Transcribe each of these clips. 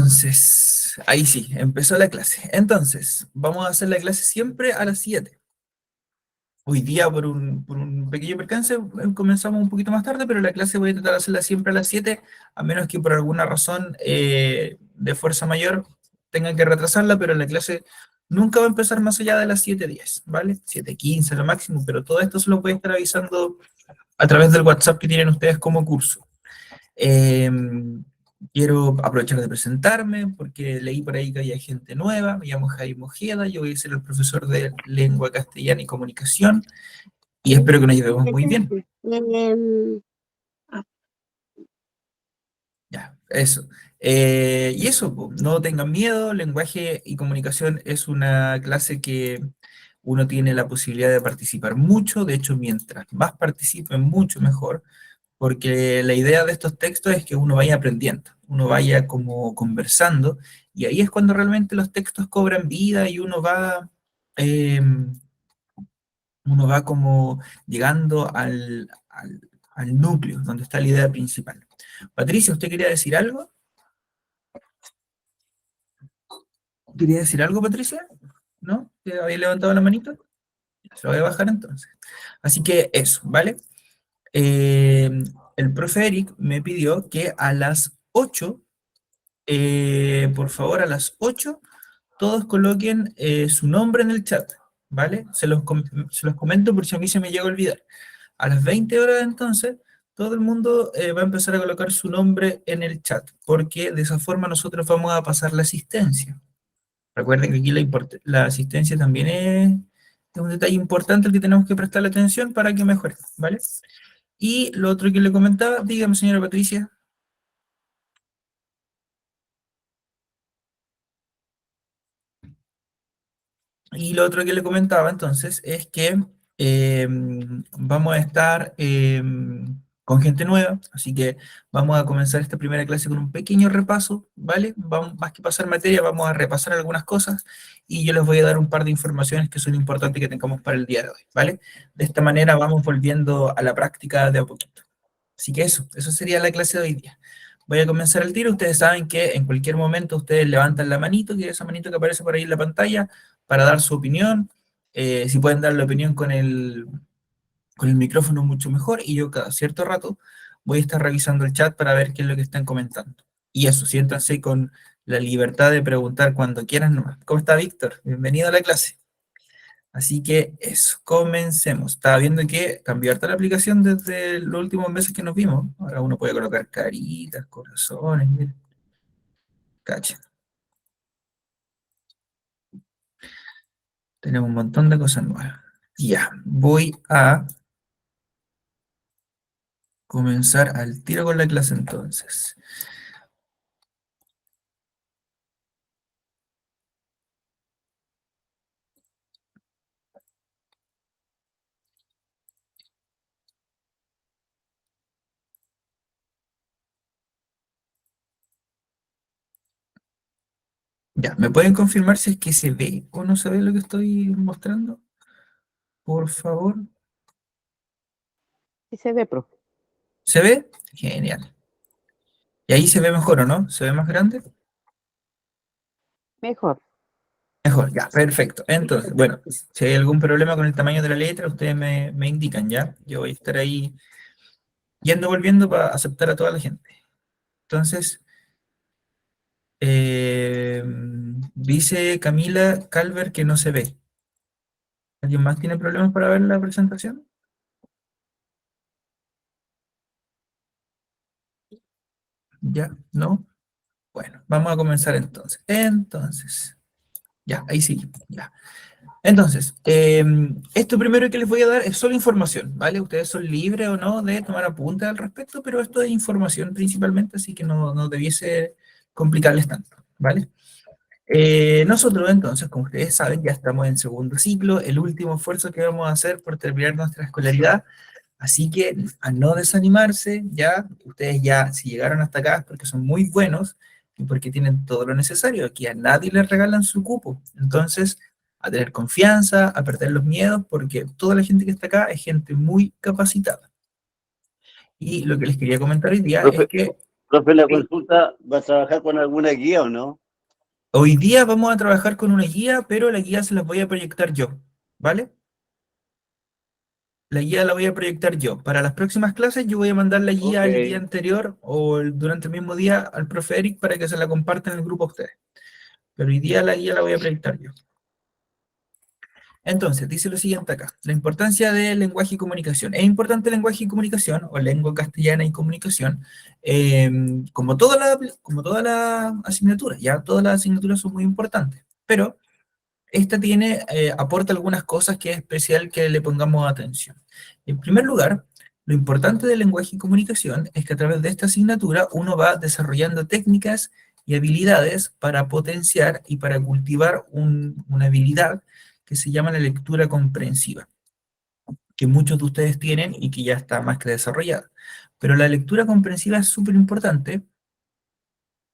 Entonces, ahí sí, empezó la clase. Entonces, vamos a hacer la clase siempre a las 7. Hoy día, por un pequeño percance, comenzamos un poquito más tarde, pero la clase voy a tratar de hacerla siempre a las 7, a menos que por alguna razón de fuerza mayor tengan que retrasarla, pero la clase nunca va a empezar más allá de las 7:10, ¿vale? 7:15 lo máximo, pero todo esto se lo voy a estar avisando a través del WhatsApp que tienen ustedes como curso. Eh, Quiero aprovechar de presentarme porque leí por ahí que había gente nueva. Me llamo Jaime Ojeda, yo voy a ser el profesor de Lengua Castellana y Comunicación y espero que nos llevemos muy bien. Ya, eso. Y eso, po, no tengan miedo, lenguaje y comunicación es una clase que uno tiene la posibilidad de participar mucho, de hecho, mientras más participen, mucho mejor, porque la idea de estos textos es que uno vaya aprendiendo, uno vaya como conversando, y ahí es cuando realmente los textos cobran vida y eh, uno va como llegando al núcleo, donde está la idea principal. Patricia, ¿usted quería decir algo? ¿Quería decir algo, Patricia? ¿No? ¿Que había levantado la manito? Se lo voy a bajar entonces. Así que eso, ¿vale? Eh, el profe Eric me pidió que a las 8, por favor, a las 8, todos coloquen su nombre en el chat, ¿vale? Se los comento por si a mí se me llega a olvidar. A las 20 horas entonces, todo el mundo va a empezar a colocar su nombre en el chat, porque de esa forma nosotros vamos a pasar la asistencia. Recuerden que aquí la asistencia también es un detalle importante al que tenemos que prestarle atención para que mejore, ¿vale? Y lo otro que le comentaba, dígame, señora Patricia. Y lo otro que le comentaba entonces es que vamos a estar con gente nueva, así que vamos a comenzar esta primera clase con un pequeño repaso, ¿vale? Vamos, más que pasar materia, vamos a repasar algunas cosas y yo les voy a dar un par de informaciones que son importantes que tengamos para el día de hoy, ¿vale? De esta manera vamos volviendo a la práctica de a poquito. Así que eso sería la clase de hoy día. Voy a comenzar el tiro. Ustedes saben que en cualquier momento ustedes levantan la manito, que es esa manito que aparece por ahí en la pantalla, para dar su opinión. Si pueden dar la opinión con el micrófono, mucho mejor. Y yo cada cierto rato voy a estar revisando el chat para ver qué es lo que están comentando. Y eso, siéntanse con la libertad de preguntar cuando quieran nomás. ¿Cómo está Víctor? Bienvenido a la clase. Así que eso, comencemos. Estaba viendo que cambió harta la aplicación desde los últimos meses que nos vimos. Ahora uno puede colocar caritas, corazones, mira, cacha. Tenemos un montón de cosas nuevas. Ya, voy a comenzar al tiro con la clase entonces. Ya, ¿me pueden confirmar si es que se ve o no se ve lo que estoy mostrando? Por favor. Sí se ve, profe. ¿Se ve? Genial. Y ahí se ve mejor, ¿o no? ¿Se ve más grande? Mejor. Mejor, ya, perfecto. Entonces, bueno, si hay algún problema con el tamaño de la letra, ustedes me indican, ¿ya? Yo voy a estar ahí yendo, volviendo para aceptar a toda la gente. Entonces, eh, dice Camila Calver que no se ve. ¿Alguien más tiene problemas para ver la presentación? ¿Ya? ¿No? Bueno, vamos a comenzar entonces. Ya, ahí sí, ya. Entonces, esto primero que les voy a dar es solo información, ¿vale? Ustedes son libres o no de tomar apuntes al respecto, pero esto es información principalmente, así que no debiese complicarles tanto, ¿vale? Nosotros entonces, como ustedes saben, ya estamos en segundo ciclo, el último esfuerzo que vamos a hacer por terminar nuestra escolaridad, así que a no desanimarse, ya, ustedes ya, si llegaron hasta acá es porque son muy buenos y porque tienen todo lo necesario, aquí a nadie les regalan su cupo, entonces a tener confianza, a perder los miedos, porque toda la gente que está acá es gente muy capacitada. Y lo que les quería comentar hoy día es Profe, que, Profe, la Sí. consulta, ¿va a trabajar con alguna guía o no? Hoy día vamos a trabajar con una guía, pero la guía se la voy a proyectar yo, ¿vale? La guía la voy a proyectar yo. Para las próximas clases yo voy a mandar la guía Ok, el día anterior o durante el mismo día al profe Eric para que se la compartan en el grupo a ustedes. Pero hoy día la guía la voy a proyectar yo. Entonces, dice lo siguiente acá, la importancia del lenguaje y comunicación. Es importante el lenguaje y comunicación, o lengua castellana y comunicación, eh, como toda la asignatura, ya todas las asignaturas son muy importantes, pero esta aporta algunas cosas que es especial que le pongamos atención. En primer lugar, lo importante del lenguaje y comunicación es que a través de esta asignatura uno va desarrollando técnicas y habilidades para potenciar y para cultivar una habilidad que se llama la lectura comprensiva, que muchos de ustedes tienen y que ya está más que desarrollada. Pero la lectura comprensiva es súper importante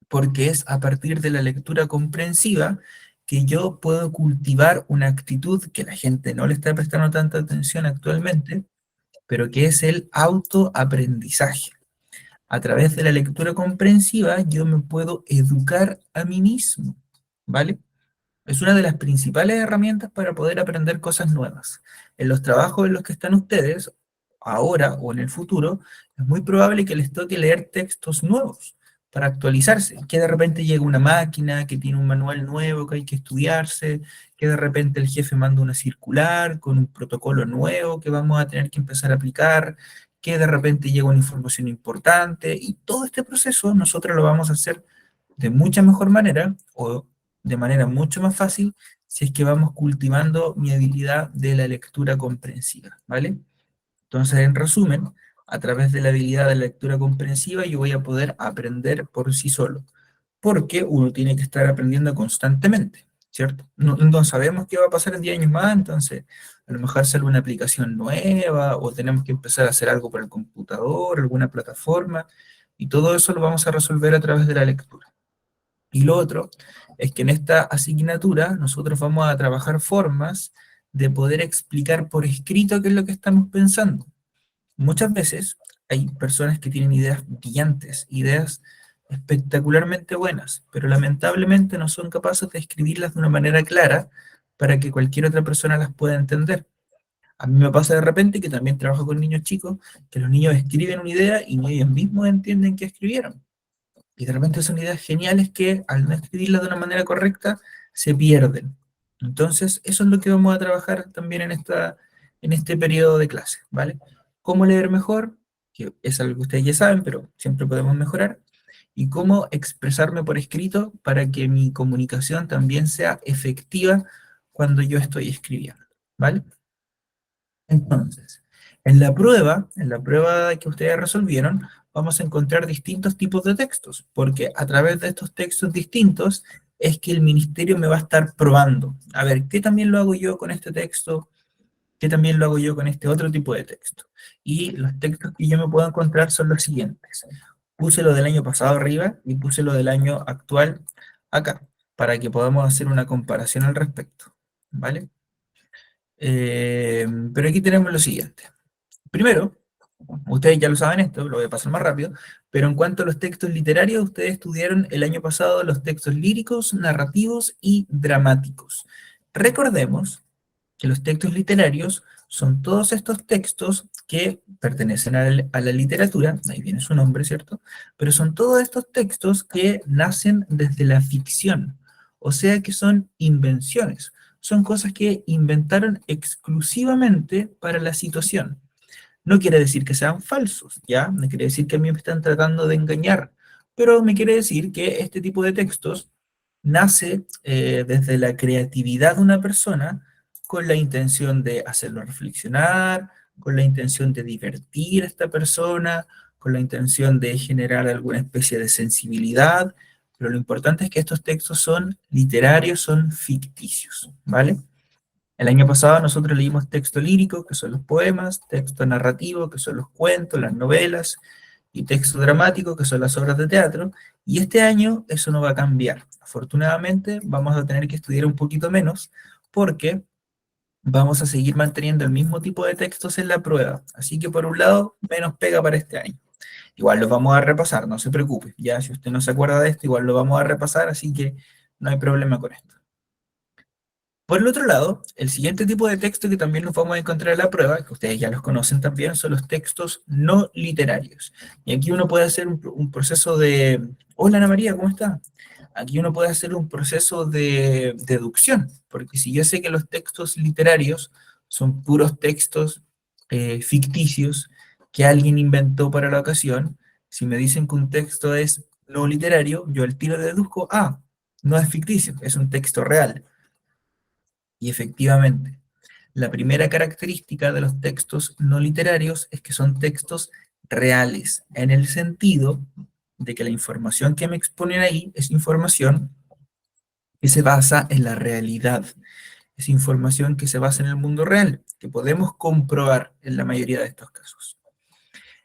porque es a partir de la lectura comprensiva que yo puedo cultivar una actitud que la gente no le está prestando tanta atención actualmente, pero que es el autoaprendizaje. A través de la lectura comprensiva yo me puedo educar a mí mismo, ¿vale? Es una de las principales herramientas para poder aprender cosas nuevas. En los trabajos en los que están ustedes, ahora o en el futuro, es muy probable que les toque leer textos nuevos para actualizarse, que de repente llega una máquina que tiene un manual nuevo que hay que estudiarse, que de repente el jefe manda una circular con un protocolo nuevo que vamos a tener que empezar a aplicar, que de repente llega una información importante y todo este proceso nosotros lo vamos a hacer de mucha mejor manera o de manera mucho más fácil si es que vamos cultivando mi habilidad de la lectura comprensiva, ¿vale? Entonces, en resumen, a través de la habilidad de la lectura comprensiva yo voy a poder aprender por sí solo, porque uno tiene que estar aprendiendo constantemente, ¿cierto? No sabemos qué va a pasar en 10 años más, entonces a lo mejor sale una aplicación nueva o tenemos que empezar a hacer algo por el computador, alguna plataforma, y todo eso lo vamos a resolver a través de la lectura. Y lo otro es que en esta asignatura nosotros vamos a trabajar formas de poder explicar por escrito qué es lo que estamos pensando. Muchas veces hay personas que tienen ideas brillantes, ideas espectacularmente buenas, pero lamentablemente no son capaces de escribirlas de una manera clara para que cualquier otra persona las pueda entender. A mí me pasa de repente que también trabajo con niños chicos, que los niños escriben una idea y ni ellos mismos entienden qué escribieron. Y de repente son ideas geniales que al no escribirlas de una manera correcta se pierden. Entonces, eso es lo que vamos a trabajar también en este periodo de clase, ¿vale? Cómo leer mejor, que es algo que ustedes ya saben, pero siempre podemos mejorar, y cómo expresarme por escrito para que mi comunicación también sea efectiva cuando yo estoy escribiendo, ¿vale? Entonces, en la prueba que ustedes resolvieron, vamos a encontrar distintos tipos de textos, porque a través de estos textos distintos es que el ministerio me va a estar probando. A ver, ¿qué también lo hago yo con este texto? ¿Qué también lo hago yo con este otro tipo de texto? Y los textos que yo me puedo encontrar son los siguientes. Puse lo del año pasado arriba y puse lo del año actual acá, para que podamos hacer una comparación al respecto, ¿vale? Pero aquí tenemos lo siguiente. Primero, ustedes ya lo saben esto, lo voy a pasar más rápido, pero en cuanto a los textos literarios, ustedes estudiaron el año pasado los textos líricos, narrativos y dramáticos. Recordemos que los textos literarios son todos estos textos que pertenecen a la literatura, ahí viene su nombre, ¿cierto? Pero son todos estos textos que nacen desde la ficción, o sea que son invenciones, son cosas que inventaron exclusivamente para la situación. No quiere decir que sean falsos, ¿ya? No quiere decir que a mí me están tratando de engañar, pero me quiere decir que este tipo de textos nace desde la creatividad de una persona con la intención de hacerlo reflexionar, con la intención de divertir a esta persona, con la intención de generar alguna especie de sensibilidad, pero lo importante es que estos textos son literarios, son ficticios, ¿vale? El año pasado nosotros leímos texto lírico, que son los poemas, texto narrativo, que son los cuentos, las novelas, y texto dramático, que son las obras de teatro, y este año eso no va a cambiar. Afortunadamente vamos a tener que estudiar un poquito menos, porque vamos a seguir manteniendo el mismo tipo de textos en la prueba. Así que por un lado, menos pega para este año. Igual lo vamos a repasar, no se preocupe. Ya, si usted no se acuerda de esto, igual lo vamos a repasar, así que no hay problema con esto. Por el otro lado, el siguiente tipo de texto que también nos vamos a encontrar en la prueba, que ustedes ya los conocen también, son los textos no literarios. Y aquí uno puede hacer un proceso de... Hola Ana María, ¿cómo está? Aquí uno puede hacer un proceso de deducción, porque si yo sé que los textos literarios son puros textos ficticios que alguien inventó para la ocasión, si me dicen que un texto es no literario, yo al tiro deduzco, ah, no es ficticio, es un texto real. Y efectivamente, la primera característica de los textos no literarios es que son textos reales, en el sentido de que la información que me exponen ahí es información que se basa en la realidad, es información que se basa en el mundo real, que podemos comprobar en la mayoría de estos casos.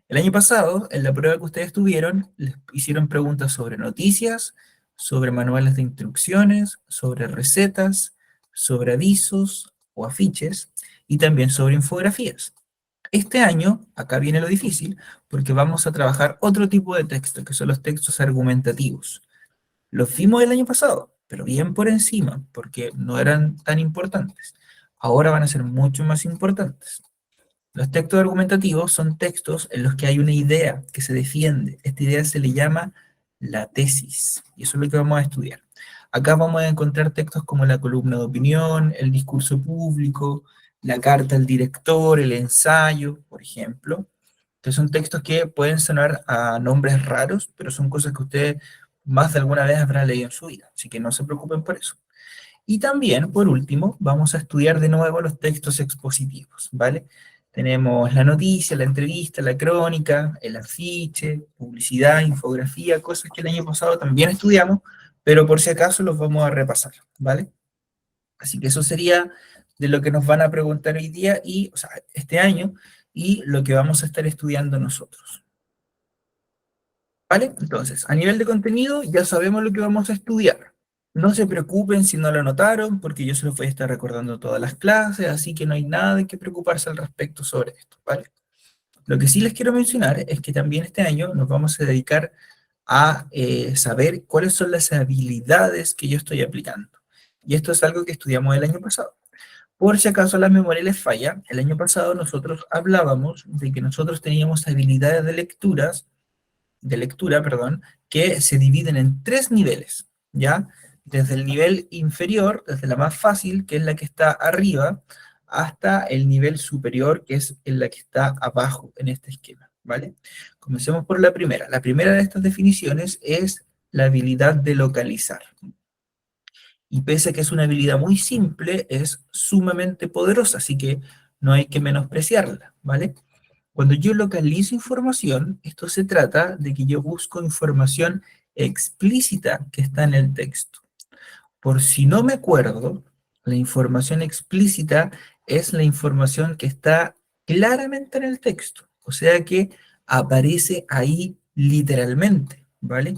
El año pasado, en la prueba que ustedes tuvieron, les hicieron preguntas sobre noticias, sobre manuales de instrucciones, sobre recetas, sobre avisos o afiches y también sobre infografías. Este año, acá viene lo difícil, porque vamos a trabajar otro tipo de texto, que son los textos argumentativos. Los vimos el año pasado, pero bien por encima, porque no eran tan importantes. Ahora van a ser mucho más importantes. Los textos argumentativos son textos en los que hay una idea que se defiende. Esta idea se le llama la tesis, y eso es lo que vamos a estudiar. Acá vamos a encontrar textos como la columna de opinión, el discurso público, la carta al director, el ensayo, por ejemplo. Entonces son textos que pueden sonar a nombres raros, pero son cosas que usted más de alguna vez habrá leído en su vida, así que no se preocupen por eso. Y también, por último, vamos a estudiar de nuevo los textos expositivos, ¿vale? Tenemos la noticia, la entrevista, la crónica, el afiche, publicidad, infografía, cosas que el año pasado también estudiamos, pero por si acaso los vamos a repasar, ¿vale? Así que eso sería de lo que nos van a preguntar hoy día y, o sea, este año y lo que vamos a estar estudiando nosotros, ¿vale? Entonces, a nivel de contenido, ya sabemos lo que vamos a estudiar. No se preocupen si no lo anotaron, porque yo se los voy a estar recordando todas las clases, así que no hay nada de qué preocuparse al respecto sobre esto, ¿vale? Lo que sí les quiero mencionar es que también este año nos vamos a dedicar a saber cuáles son las habilidades que yo estoy aplicando. Y esto es algo que estudiamos el año pasado. Por si acaso la memoria les falla, el año pasado nosotros hablábamos de que nosotros teníamos habilidades de lectura, perdón, que se dividen en tres niveles, ¿ya? Desde el nivel inferior, desde la más fácil, que es la que está arriba, hasta el nivel superior, que es en la que está abajo en este esquema, ¿vale? Comencemos por la primera. La primera de estas definiciones es la habilidad de localizar. Y pese a que es una habilidad muy simple, es sumamente poderosa, así que no hay que menospreciarla, ¿vale? Cuando yo localizo información, esto se trata de que yo busco información explícita que está en el texto. Por si no me acuerdo, la información explícita es la información que está claramente en el texto, o sea que aparece ahí literalmente, ¿vale?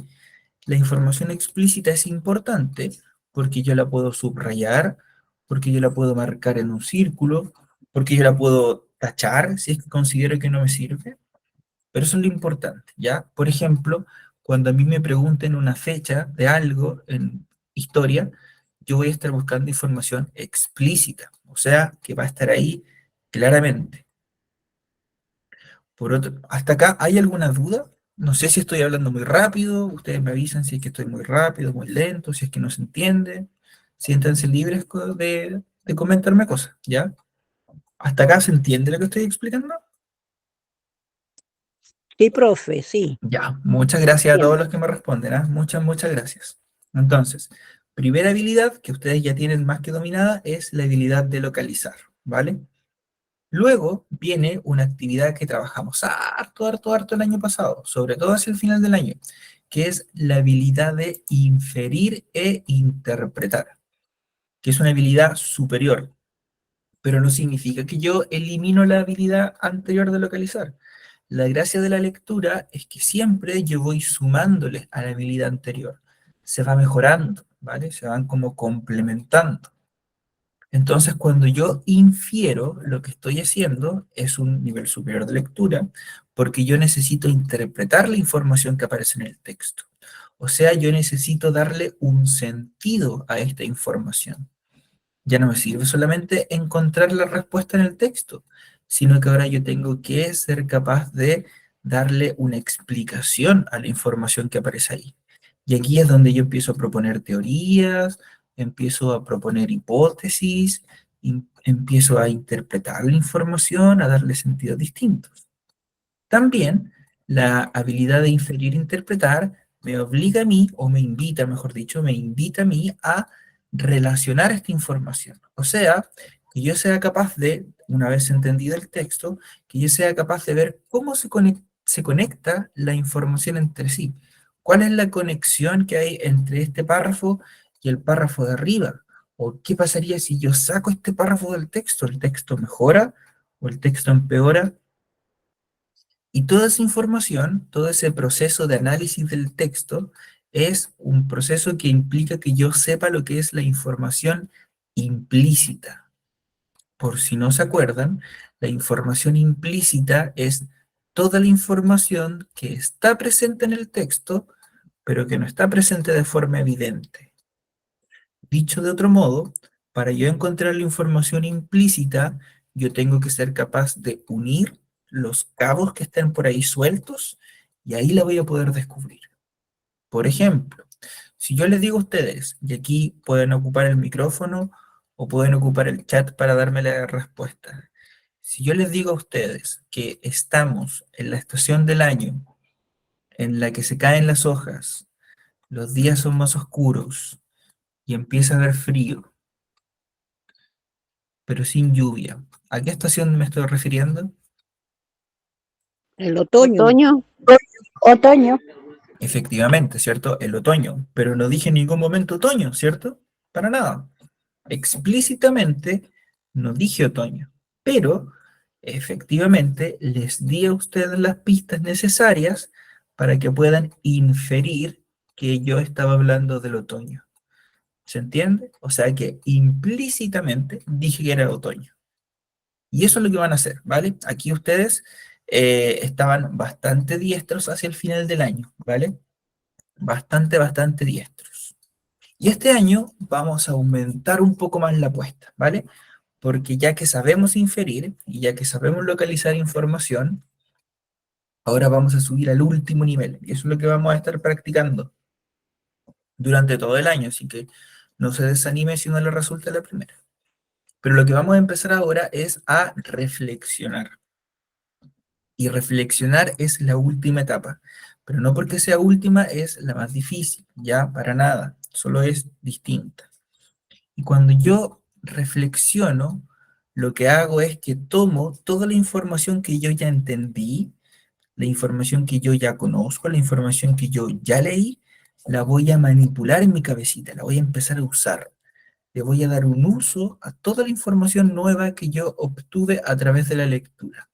La información explícita es importante porque yo la puedo subrayar, porque yo la puedo marcar en un círculo, porque yo la puedo tachar si es que considero que no me sirve, pero eso es lo importante, ¿ya? Por ejemplo, cuando a mí me pregunten una fecha de algo en historia, yo voy a estar buscando información explícita, o sea, que va a estar ahí claramente. Por otro, hasta acá, ¿hay alguna duda? No sé si estoy hablando muy rápido, ustedes me avisan si es que estoy muy rápido, muy lento, si es que no se entiende. Siéntanse libres de comentarme cosas, ¿ya? ¿Hasta acá se entiende lo que estoy explicando? Sí, profe, sí, Ya, muchas gracias a todos entiendo. los que me responden, ¿ah? Muchas, muchas gracias. Entonces, primera habilidad que ustedes ya tienen más que dominada es la habilidad de localizar, ¿vale? Luego viene una actividad que trabajamos harto, harto, harto el año pasado, sobre todo hacia el final del año, que es la habilidad de inferir e interpretar, que es una habilidad superior, pero no significa que yo elimino la habilidad anterior de localizar. La gracia de la lectura es que siempre yo voy sumándole a la habilidad anterior. Se va mejorando, ¿vale? Se van como complementando. Entonces, cuando yo infiero, lo que estoy haciendo es un nivel superior de lectura, porque yo necesito interpretar la información que aparece en el texto. O sea, yo necesito darle un sentido a esta información. Ya no me sirve solamente encontrar la respuesta en el texto, sino que ahora yo tengo que ser capaz de darle una explicación a la información que aparece ahí. Y aquí es donde yo empiezo a proponer teorías, empiezo a proponer hipótesis, empiezo a interpretar la información, a darle sentidos distintos. También la habilidad de inferir e interpretar me obliga a mí, o me invita, mejor dicho, me invita a mí a relacionar esta información. O sea, que yo sea capaz de, una vez entendido el texto, que yo sea capaz de ver cómo se conecta la información entre sí. ¿Cuál es la conexión que hay entre este párrafo y el párrafo de arriba? ¿O qué pasaría si yo saco este párrafo del texto? ¿El texto mejora o el texto empeora? Y toda esa información, todo ese proceso de análisis del texto es un proceso que implica que yo sepa lo que es la información implícita. Por si no se acuerdan, la información implícita es toda la información que está presente en el texto, pero que no está presente de forma evidente. Dicho de otro modo, para yo encontrar la información implícita, yo tengo que ser capaz de unir los cabos que estén por ahí sueltos y ahí la voy a poder descubrir. Por ejemplo, si yo les digo a ustedes, y aquí pueden ocupar el micrófono o pueden ocupar el chat para darme la respuesta. Si yo les digo a ustedes que estamos en la estación del año en la que se caen las hojas, los días son más oscuros y empieza a haber frío, pero sin lluvia. ¿A qué estación me estoy refiriendo? El otoño. Otoño. Otoño. Efectivamente, ¿cierto? El otoño, pero no dije en ningún momento otoño, ¿cierto? Para nada. Explícitamente no dije otoño, pero efectivamente les di a ustedes las pistas necesarias para que puedan inferir que yo estaba hablando del otoño. ¿Se entiende? O sea que implícitamente dije que era otoño. Y eso es lo que van a hacer, ¿vale? Aquí ustedes estaban bastante diestros hacia el final del año, ¿vale? Bastante diestros. Y este año vamos a aumentar un poco más la apuesta, ¿vale? Porque ya que sabemos inferir y ya que sabemos localizar información, ahora vamos a subir al último nivel. Y eso es lo que vamos a estar practicando durante todo el año, así que no se desanime si no le resulta la primera. Pero lo que vamos a empezar ahora es a reflexionar. Y reflexionar es la última etapa, pero no porque sea última es la más difícil, ya para nada, solo es distinta. Y cuando yo reflexiono, lo que hago es que tomo toda la información que yo ya entendí, la información que yo ya conozco, la información que yo ya leí, la voy a manipular en mi cabecita, la voy a empezar a usar. Le voy a dar un uso a toda la información nueva que yo obtuve a través de la lectura.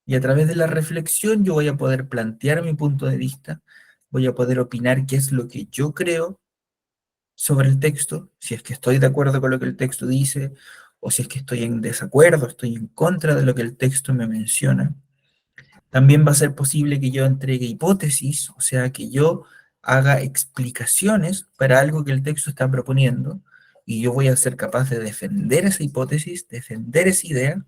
Y a través de la reflexión yo voy a poder plantear mi punto de vista, voy a poder opinar qué es lo que yo creo sobre el texto, si es que estoy de acuerdo con lo que el texto dice, o si es que estoy en desacuerdo, estoy en contra de lo que el texto me menciona. También va a ser posible que yo entregue hipótesis, o sea, que yo haga explicaciones para algo que el texto está proponiendo, y yo voy a ser capaz de defender esa hipótesis, defender esa idea,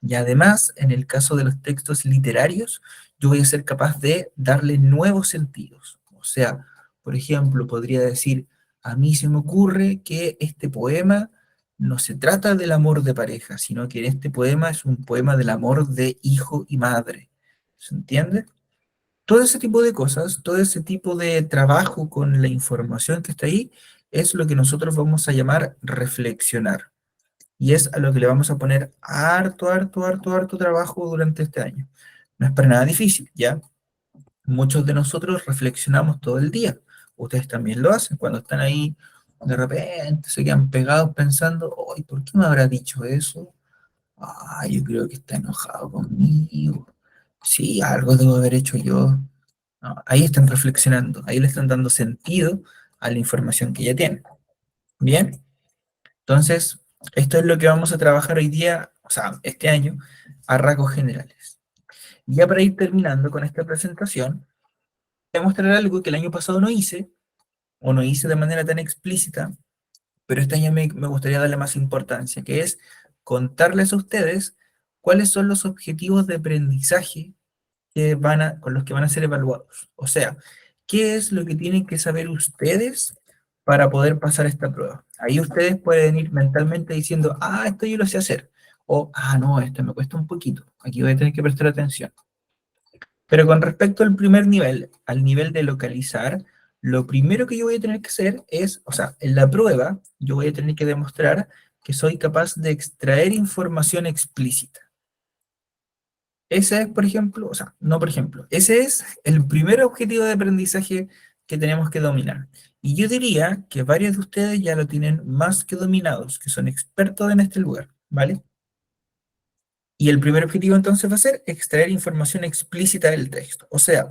y además, en el caso de los textos literarios, yo voy a ser capaz de darle nuevos sentidos. O sea, por ejemplo, podría decir, a mí se me ocurre que este poema no se trata del amor de pareja, sino que este poema es un poema del amor de hijo y madre. ¿Se entiende? Todo ese tipo de cosas, todo ese tipo de trabajo con la información que está ahí, es lo que nosotros vamos a llamar reflexionar. Y es a lo que le vamos a poner harto trabajo durante este año. No es para nada difícil, ¿ya? Muchos de nosotros reflexionamos todo el día. Ustedes también lo hacen cuando están ahí, de repente se quedan pegados pensando, ay, ¿por qué me habrá dicho eso? Ah, yo creo que está enojado conmigo. Sí, algo debo haber hecho yo. No, ahí están reflexionando, ahí le están dando sentido a la información que ya tienen. Bien, entonces Esto es lo que vamos a trabajar hoy día, o sea, este año, a rasgos generales. Ya para ir terminando con esta presentación, voy a mostrar algo que el año pasado no hice, o no hice de manera tan explícita, pero este año me gustaría darle más importancia, que es contarles a ustedes cuáles son los objetivos de aprendizaje con los que van a ser evaluados. O sea, ¿qué es lo que tienen que saber ustedes para poder pasar esta prueba? Ahí ustedes pueden ir mentalmente diciendo, ah, esto yo lo sé hacer. O, ah, no, esto me cuesta un poquito. Aquí voy a tener que prestar atención. Pero con respecto al primer nivel, al nivel de localizar, lo primero que yo voy a tener que hacer es, o sea, en la prueba, yo voy a tener que demostrar que soy capaz de extraer información explícita. Ese es, por ejemplo, o sea, no por ejemplo, ese es el primer objetivo de aprendizaje que tenemos que dominar. Y yo diría que varios de ustedes ya lo tienen más que dominados, que son expertos en este lugar, ¿vale? Y el primer objetivo entonces va a ser extraer información explícita del texto. O sea,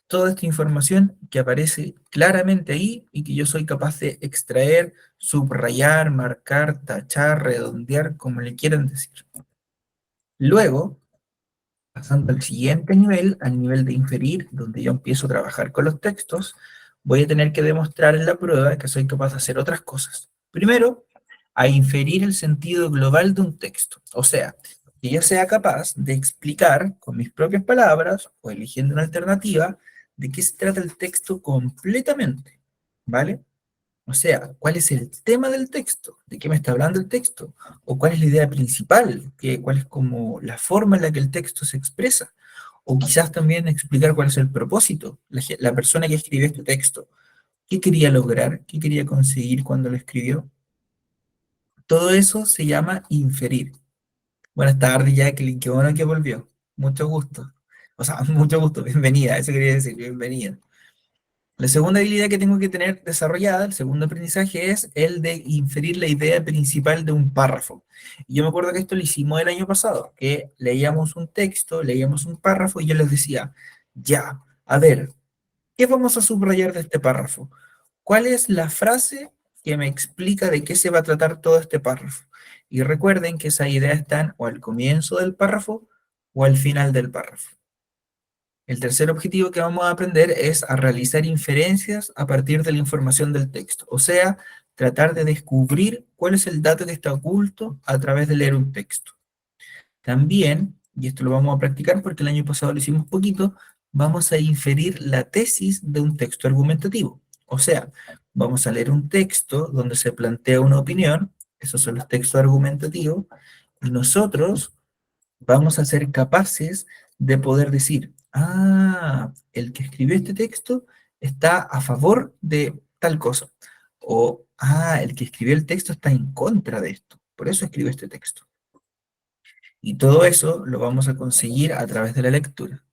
toda esta información que aparece claramente ahí y que yo soy capaz de extraer, subrayar, marcar, tachar, redondear, como le quieran decir. Luego, pasando al siguiente nivel, al nivel de inferir, donde yo empiezo a trabajar con los textos, voy a tener que demostrar en la prueba que soy capaz de hacer otras cosas. Primero, a inferir el sentido global de un texto. O sea, que yo sea capaz de explicar con mis propias palabras o eligiendo una alternativa de qué se trata el texto completamente. ¿Vale? O sea, ¿cuál es el tema del texto? ¿De qué me está hablando el texto? ¿O cuál es la idea principal? ¿Cuál es como la forma en la que el texto se expresa? O quizás también explicar cuál es el propósito, la persona que escribió este texto. ¿Qué quería lograr? ¿Qué quería conseguir cuando lo escribió? Todo eso se llama inferir. Buenas tardes, Jacqueline, qué bueno que volvió. Mucho gusto. O sea, mucho gusto, bienvenida, eso quería decir, bienvenida. La segunda habilidad que tengo que tener desarrollada, el segundo aprendizaje, es el de inferir la idea principal de un párrafo. Y yo me acuerdo que esto lo hicimos el año pasado, que leíamos un texto, leíamos un párrafo y yo les decía, ya, a ver, ¿qué vamos a subrayar de este párrafo? ¿Cuál es la frase que me explica de qué se va a tratar todo este párrafo? Y recuerden que esas ideas están o al comienzo del párrafo o al final del párrafo. El tercer objetivo que vamos a aprender es a realizar inferencias a partir de la información del texto, o sea, tratar de descubrir cuál es el dato que está oculto a través de leer un texto. También, y esto lo vamos a practicar porque el año pasado lo hicimos poquito, vamos a inferir la tesis de un texto argumentativo. O sea, vamos a leer un texto donde se plantea una opinión, esos son los textos argumentativos, y nosotros vamos a ser capaces de poder decir, ah, el que escribió este texto está a favor de tal cosa. O, ah, el que escribió el texto está en contra de esto. Por eso escribió este texto. Y todo eso lo vamos a conseguir a través de la lectura.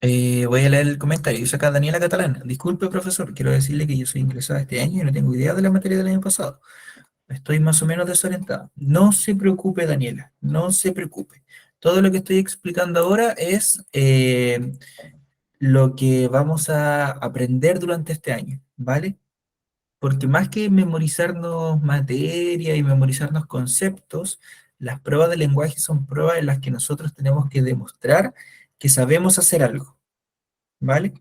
Voy a leer el comentario. Dice acá Daniela Catalán. Disculpe, profesor, quiero decirle que yo soy ingresada este año y no tengo idea de la materia del año pasado. Estoy más o menos desorientado. No se preocupe, Daniela, no se preocupe. Todo lo que estoy explicando ahora es lo que vamos a aprender durante este año, ¿vale? Porque más que memorizarnos materia y memorizarnos conceptos, las pruebas de lenguaje son pruebas en las que nosotros tenemos que demostrar que sabemos hacer algo, ¿vale?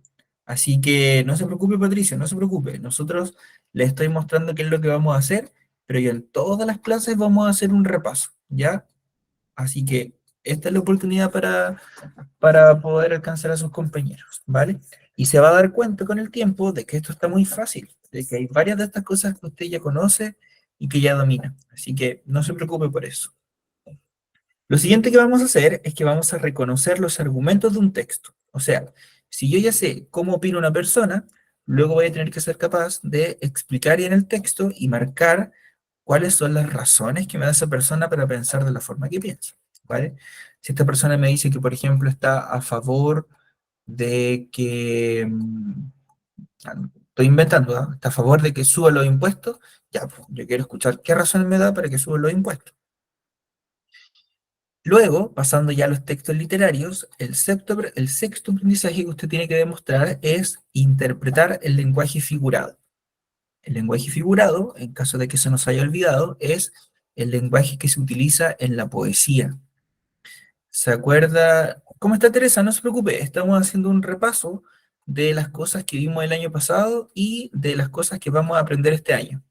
Así que no se preocupe, Patricio, no se preocupe. Nosotros le estoy mostrando qué es lo que vamos a hacer, pero ya en todas las clases vamos a hacer un repaso, ¿ya? Así que esta es la oportunidad para poder alcanzar a sus compañeros, ¿vale? Y se va a dar cuenta con el tiempo de que esto está muy fácil, de que hay varias de estas cosas que usted ya conoce y que ya domina. Así que no se preocupe por eso. Lo siguiente que vamos a hacer es que vamos a reconocer los argumentos de un texto. O sea, si yo ya sé cómo opina una persona, luego voy a tener que ser capaz de explicar en el texto y marcar cuáles son las razones que me da esa persona para pensar de la forma que piensa, ¿vale? Si esta persona me dice que, por ejemplo, está a favor de que, estoy inventando, ¿ah? Está a favor de que suba los impuestos, ya, pues, yo quiero escuchar qué razones me da para que suban los impuestos. Luego, pasando ya a los textos literarios, el sexto aprendizaje que usted tiene que demostrar es interpretar el lenguaje figurado. El lenguaje figurado, en caso de que se nos haya olvidado, es el lenguaje que se utiliza en la poesía. ¿Se acuerda? ¿Cómo está Teresa? No se preocupe, estamos haciendo un repaso de las cosas que vimos el año pasado y de las cosas que vamos a aprender este año.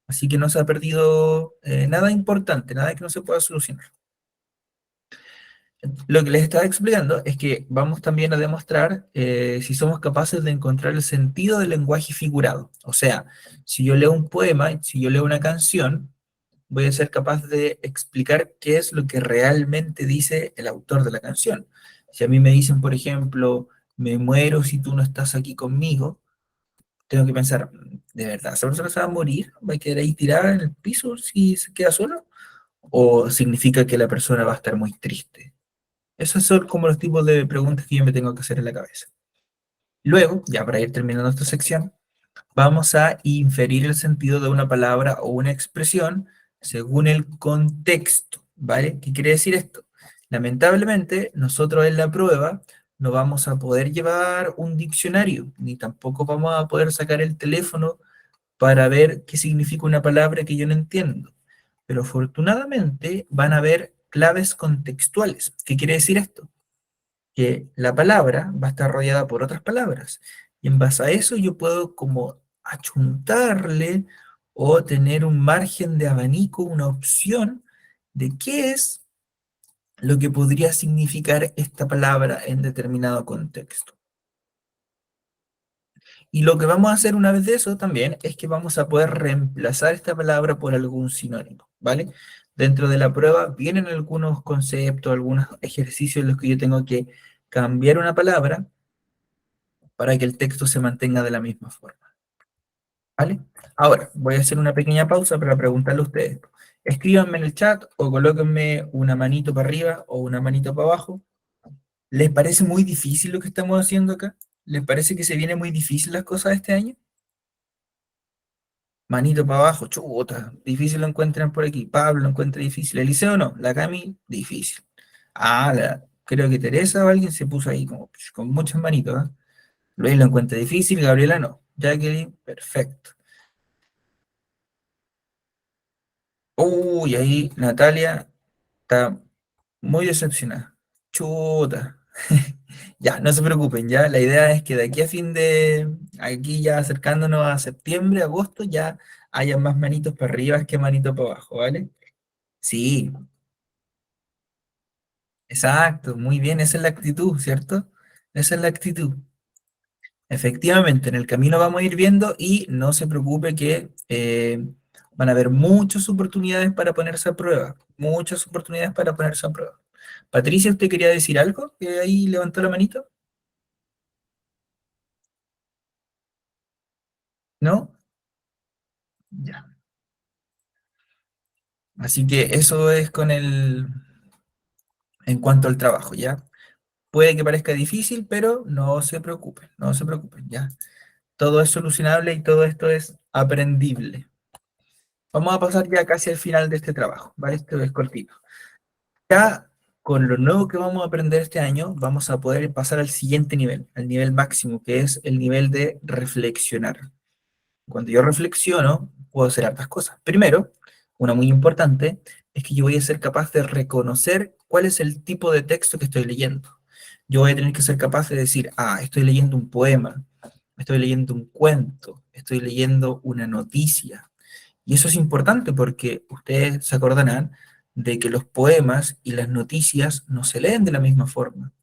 Así que no se ha perdido nada importante, nada que no se pueda solucionar. Lo que les estaba explicando es que vamos también a demostrar si somos capaces de encontrar el sentido del lenguaje figurado. O sea, si yo leo un poema, si yo leo una canción, voy a ser capaz de explicar qué es lo que realmente dice el autor de la canción. Si a mí me dicen, por ejemplo, me muero si tú no estás aquí conmigo, tengo que pensar, ¿de verdad esa persona se va a morir? ¿Va a quedar ahí tirada en el piso si se queda solo? ¿O significa que la persona va a estar muy triste? Esos son como los tipos de preguntas que yo me tengo que hacer en la cabeza. Luego, ya para ir terminando esta sección, vamos a inferir el sentido de una palabra o una expresión según el contexto, ¿vale? ¿Qué quiere decir esto? Lamentablemente, nosotros en la prueba no vamos a poder llevar un diccionario, ni tampoco vamos a poder sacar el teléfono para ver qué significa una palabra que yo no entiendo. Pero afortunadamente van a haber claves contextuales. ¿Qué quiere decir esto? Que la palabra va a estar rodeada por otras palabras. Y en base a eso yo puedo como achuntarle o tener un margen de abanico, una opción de qué es lo que podría significar esta palabra en determinado contexto. Y lo que vamos a hacer una vez de eso también es que vamos a poder reemplazar esta palabra por algún sinónimo, ¿vale? Dentro de la prueba vienen algunos conceptos, algunos ejercicios en los que yo tengo que cambiar una palabra para que el texto se mantenga de la misma forma, ¿vale? Ahora, voy a hacer una pequeña pausa para preguntarle a ustedes. Escríbanme en el chat o colóquenme una manito para arriba o una manito para abajo. ¿Les parece muy difícil lo que estamos haciendo acá? ¿Les parece que se vienen muy difíciles las cosas este año? Manito para abajo, chuta, difícil lo encuentran por aquí. Pablo lo encuentra difícil. Eliseo no, la Cami, difícil. Creo que Teresa o alguien se puso ahí como, con muchas manitos, ¿ah? Luis lo encuentra difícil, Gabriela no. Jacqueline, perfecto. Uy, ahí Natalia está muy decepcionada. Chuta. Ya, no se preocupen, ya. La idea es que de aquí a aquí ya acercándonos a septiembre, agosto, ya haya más manitos para arriba que manitos para abajo, ¿vale? Sí, exacto, muy bien, esa es la actitud, ¿cierto? Esa es la actitud. Efectivamente, en el camino vamos a ir viendo y no se preocupe que van a haber muchas oportunidades para ponerse a prueba, muchas oportunidades para ponerse a prueba. Patricia, ¿usted quería decir algo? Que ahí levantó la manito, ¿no? Ya. Así que eso es en cuanto al trabajo, ¿ya? Puede que parezca difícil, pero no se preocupen, no se preocupen, ¿ya? Todo es solucionable y todo esto es aprendible. Vamos a pasar ya casi al final de este trabajo, ¿vale? Esto es cortito. Ya con lo nuevo que vamos a aprender este año, vamos a poder pasar al siguiente nivel, al nivel máximo, que es el nivel de reflexionar. Cuando yo reflexiono, puedo hacer hartas cosas. Primero, una muy importante, es que yo voy a ser capaz de reconocer cuál es el tipo de texto que estoy leyendo. Yo voy a tener que ser capaz de decir, estoy leyendo un poema, estoy leyendo un cuento, estoy leyendo una noticia. Y eso es importante porque ustedes se acordarán de que los poemas y las noticias no se leen de la misma forma.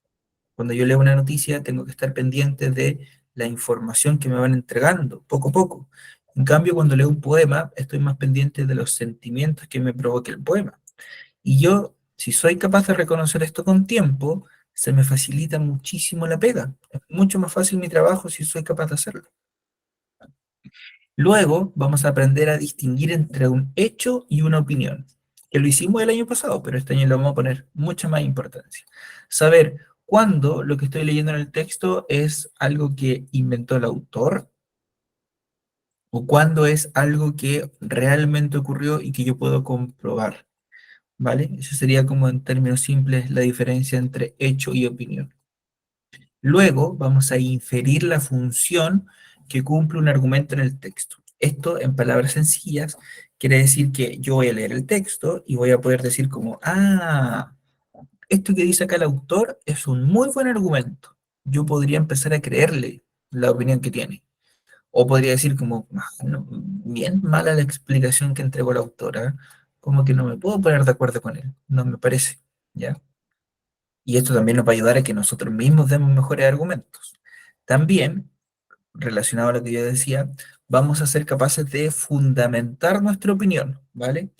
Cuando yo leo una noticia, tengo que estar pendiente de la información que me van entregando, poco a poco. En cambio, cuando leo un poema, estoy más pendiente de los sentimientos que me provoque el poema. Y yo, si soy capaz de reconocer esto con tiempo, se me facilita muchísimo la pega. Es mucho más fácil mi trabajo si soy capaz de hacerlo. Luego vamos a aprender a distinguir entre un hecho y una opinión, que lo hicimos el año pasado, pero este año le vamos a poner mucha más importancia. Saber cuándo lo que estoy leyendo en el texto es algo que inventó el autor o cuándo es algo que realmente ocurrió y que yo puedo comprobar, ¿vale? Eso sería como en términos simples la diferencia entre hecho y opinión. Luego vamos a inferir la función que cumple un argumento en el texto. Esto, en palabras sencillas, quiere decir que yo voy a leer el texto y voy a poder decir como, ah, esto que dice acá el autor es un muy buen argumento. Yo podría empezar a creerle la opinión que tiene. O podría decir como, "Ah, bien mala la explicación que entregó la autora, como que no me puedo poner de acuerdo con él, no me parece, ¿ya? Y esto también nos va a ayudar a que nosotros mismos demos mejores argumentos. También, relacionado a lo que yo decía, vamos a ser capaces de fundamentar nuestra opinión, ¿vale?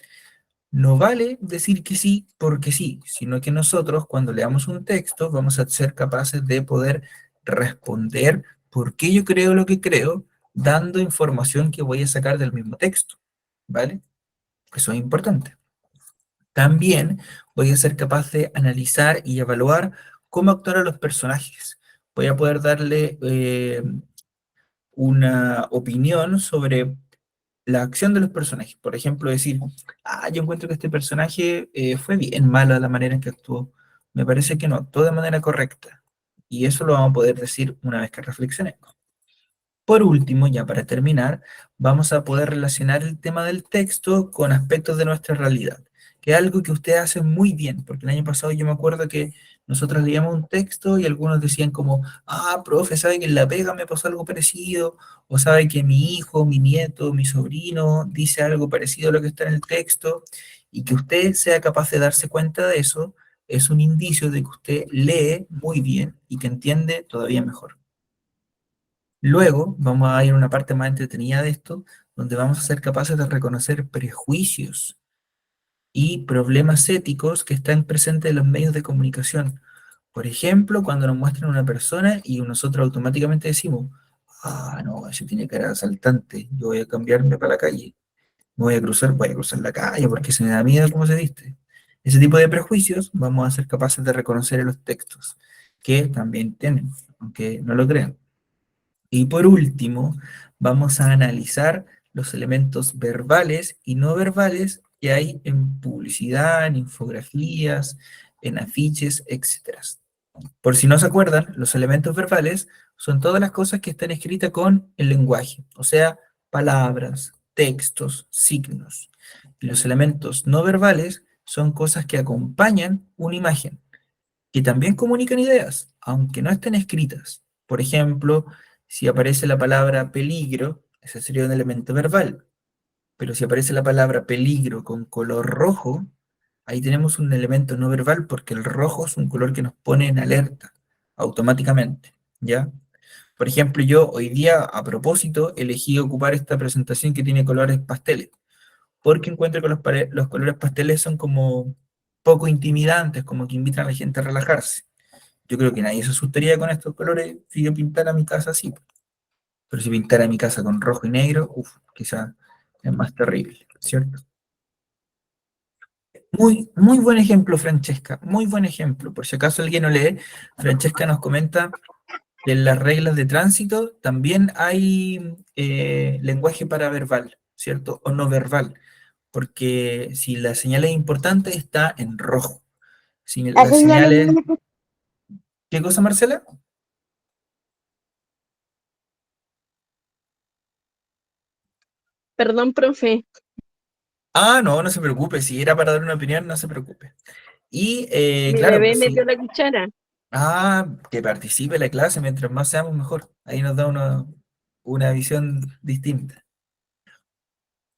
No vale decir que sí porque sí, sino que nosotros cuando leamos un texto vamos a ser capaces de poder responder por qué yo creo lo que creo, dando información que voy a sacar del mismo texto, ¿vale? Eso es importante. También voy a ser capaz de analizar y evaluar cómo actuaron los personajes. Voy a poder darle una opinión sobre la acción de los personajes. Por ejemplo, decir, ah, yo encuentro que este personaje fue bien malo de la manera en que actuó. Me parece que no actuó de manera correcta. Y eso lo vamos a poder decir una vez que reflexionemos. Por último, ya para terminar, vamos a poder relacionar el tema del texto con aspectos de nuestra realidad, que es algo que ustedes hacen muy bien, porque el año pasado yo me acuerdo que nosotros leíamos un texto y algunos decían como, ah, profe, ¿sabe que en la pega me pasó algo parecido? O sabe que mi hijo, mi nieto, mi sobrino dice algo parecido a lo que está en el texto, y que usted sea capaz de darse cuenta de eso, es un indicio de que usted lee muy bien y que entiende todavía mejor. Luego vamos a ir a una parte más entretenida de esto, donde vamos a ser capaces de reconocer prejuicios y problemas éticos que están presentes en los medios de comunicación. Por ejemplo, cuando nos muestran una persona y nosotros automáticamente decimos, ah, no, ese tiene cara de asaltante, yo voy a cambiarme para la calle, voy a cruzar la calle porque se me da miedo cómo se viste. Ese tipo de prejuicios vamos a ser capaces de reconocer en los textos, que también tienen, aunque no lo crean. Y por último, vamos a analizar los elementos verbales y no verbales que hay en publicidad, en infografías, en afiches, etcétera. Por si no se acuerdan, los elementos verbales son todas las cosas que están escritas con el lenguaje, o sea, palabras, textos, signos. Y los elementos no verbales son cosas que acompañan una imagen que también comunican ideas, aunque no estén escritas. Por ejemplo, si aparece la palabra peligro, ese sería un elemento verbal, pero si aparece la palabra peligro con color rojo, ahí tenemos un elemento no verbal porque el rojo es un color que nos pone en alerta automáticamente, ¿ya? Por ejemplo, yo hoy día, a propósito, elegí ocupar esta presentación que tiene colores pasteles, porque encuentro que los colores pasteles son como poco intimidantes, como que invitan a la gente a relajarse. Yo creo que nadie se asustaría con estos colores si yo pintara mi casa así. Pero si pintara mi casa con rojo y negro, uff, quizá es más terrible, ¿cierto? Muy, muy buen ejemplo, Francesca, muy buen ejemplo. Por si acaso alguien no lee, Francesca nos comenta que en las reglas de tránsito también hay lenguaje paraverbal, ¿cierto? O no verbal, porque si la señal es importante está en rojo. Si La la señal señal es es... muy ¿Qué cosa, Marcela? Perdón, profe, Ah, no, no se preocupe, si era para dar una opinión, no se preocupe. Y mi claro, bebé pues me dio sí. la cuchara. Ah, que participe la clase, mientras más seamos mejor. Ahí nos da una visión distinta.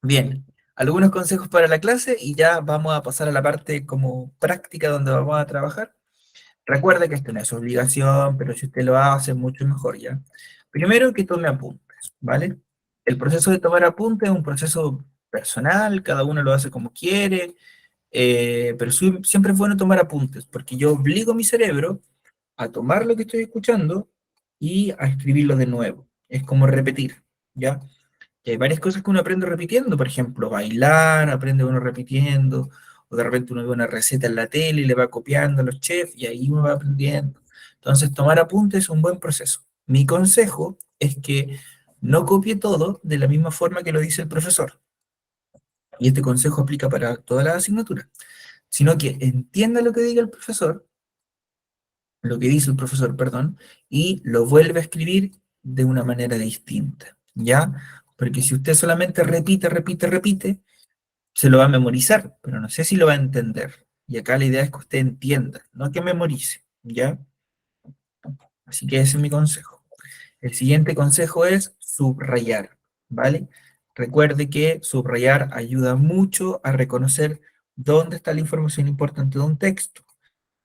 Bien, algunos consejos para la clase y ya vamos a pasar a la parte como práctica donde vamos a trabajar. Recuerda que esto no es obligación, pero si usted lo hace, mucho mejor, ¿ya? Primero que tome apuntes, ¿vale? El proceso de tomar apuntes es un proceso personal, cada uno lo hace como quiere, pero siempre es bueno tomar apuntes, porque yo obligo a mi cerebro a tomar lo que estoy escuchando y a escribirlo de nuevo. Es como repetir, ¿ya? Y hay varias cosas que uno aprende repitiendo, por ejemplo, bailar, aprende uno repitiendo, o de repente uno ve una receta en la tele y le va copiando a los chefs y ahí uno va aprendiendo. Entonces, tomar apuntes es un buen proceso. Mi consejo es que no copie todo de la misma forma que lo dice el profesor, y este consejo aplica para todas las asignaturas, sino que entienda lo que diga el profesor, lo que dice el profesor, perdón, y lo vuelve a escribir de una manera distinta, ¿ya? Porque si usted solamente repite, repite, repite, se lo va a memorizar, pero no sé si lo va a entender. Y acá la idea es que usted entienda, no que memorice, ¿ya? Así que ese es mi consejo. El siguiente consejo es subrayar, ¿vale? Recuerde que subrayar ayuda mucho a reconocer dónde está la información importante de un texto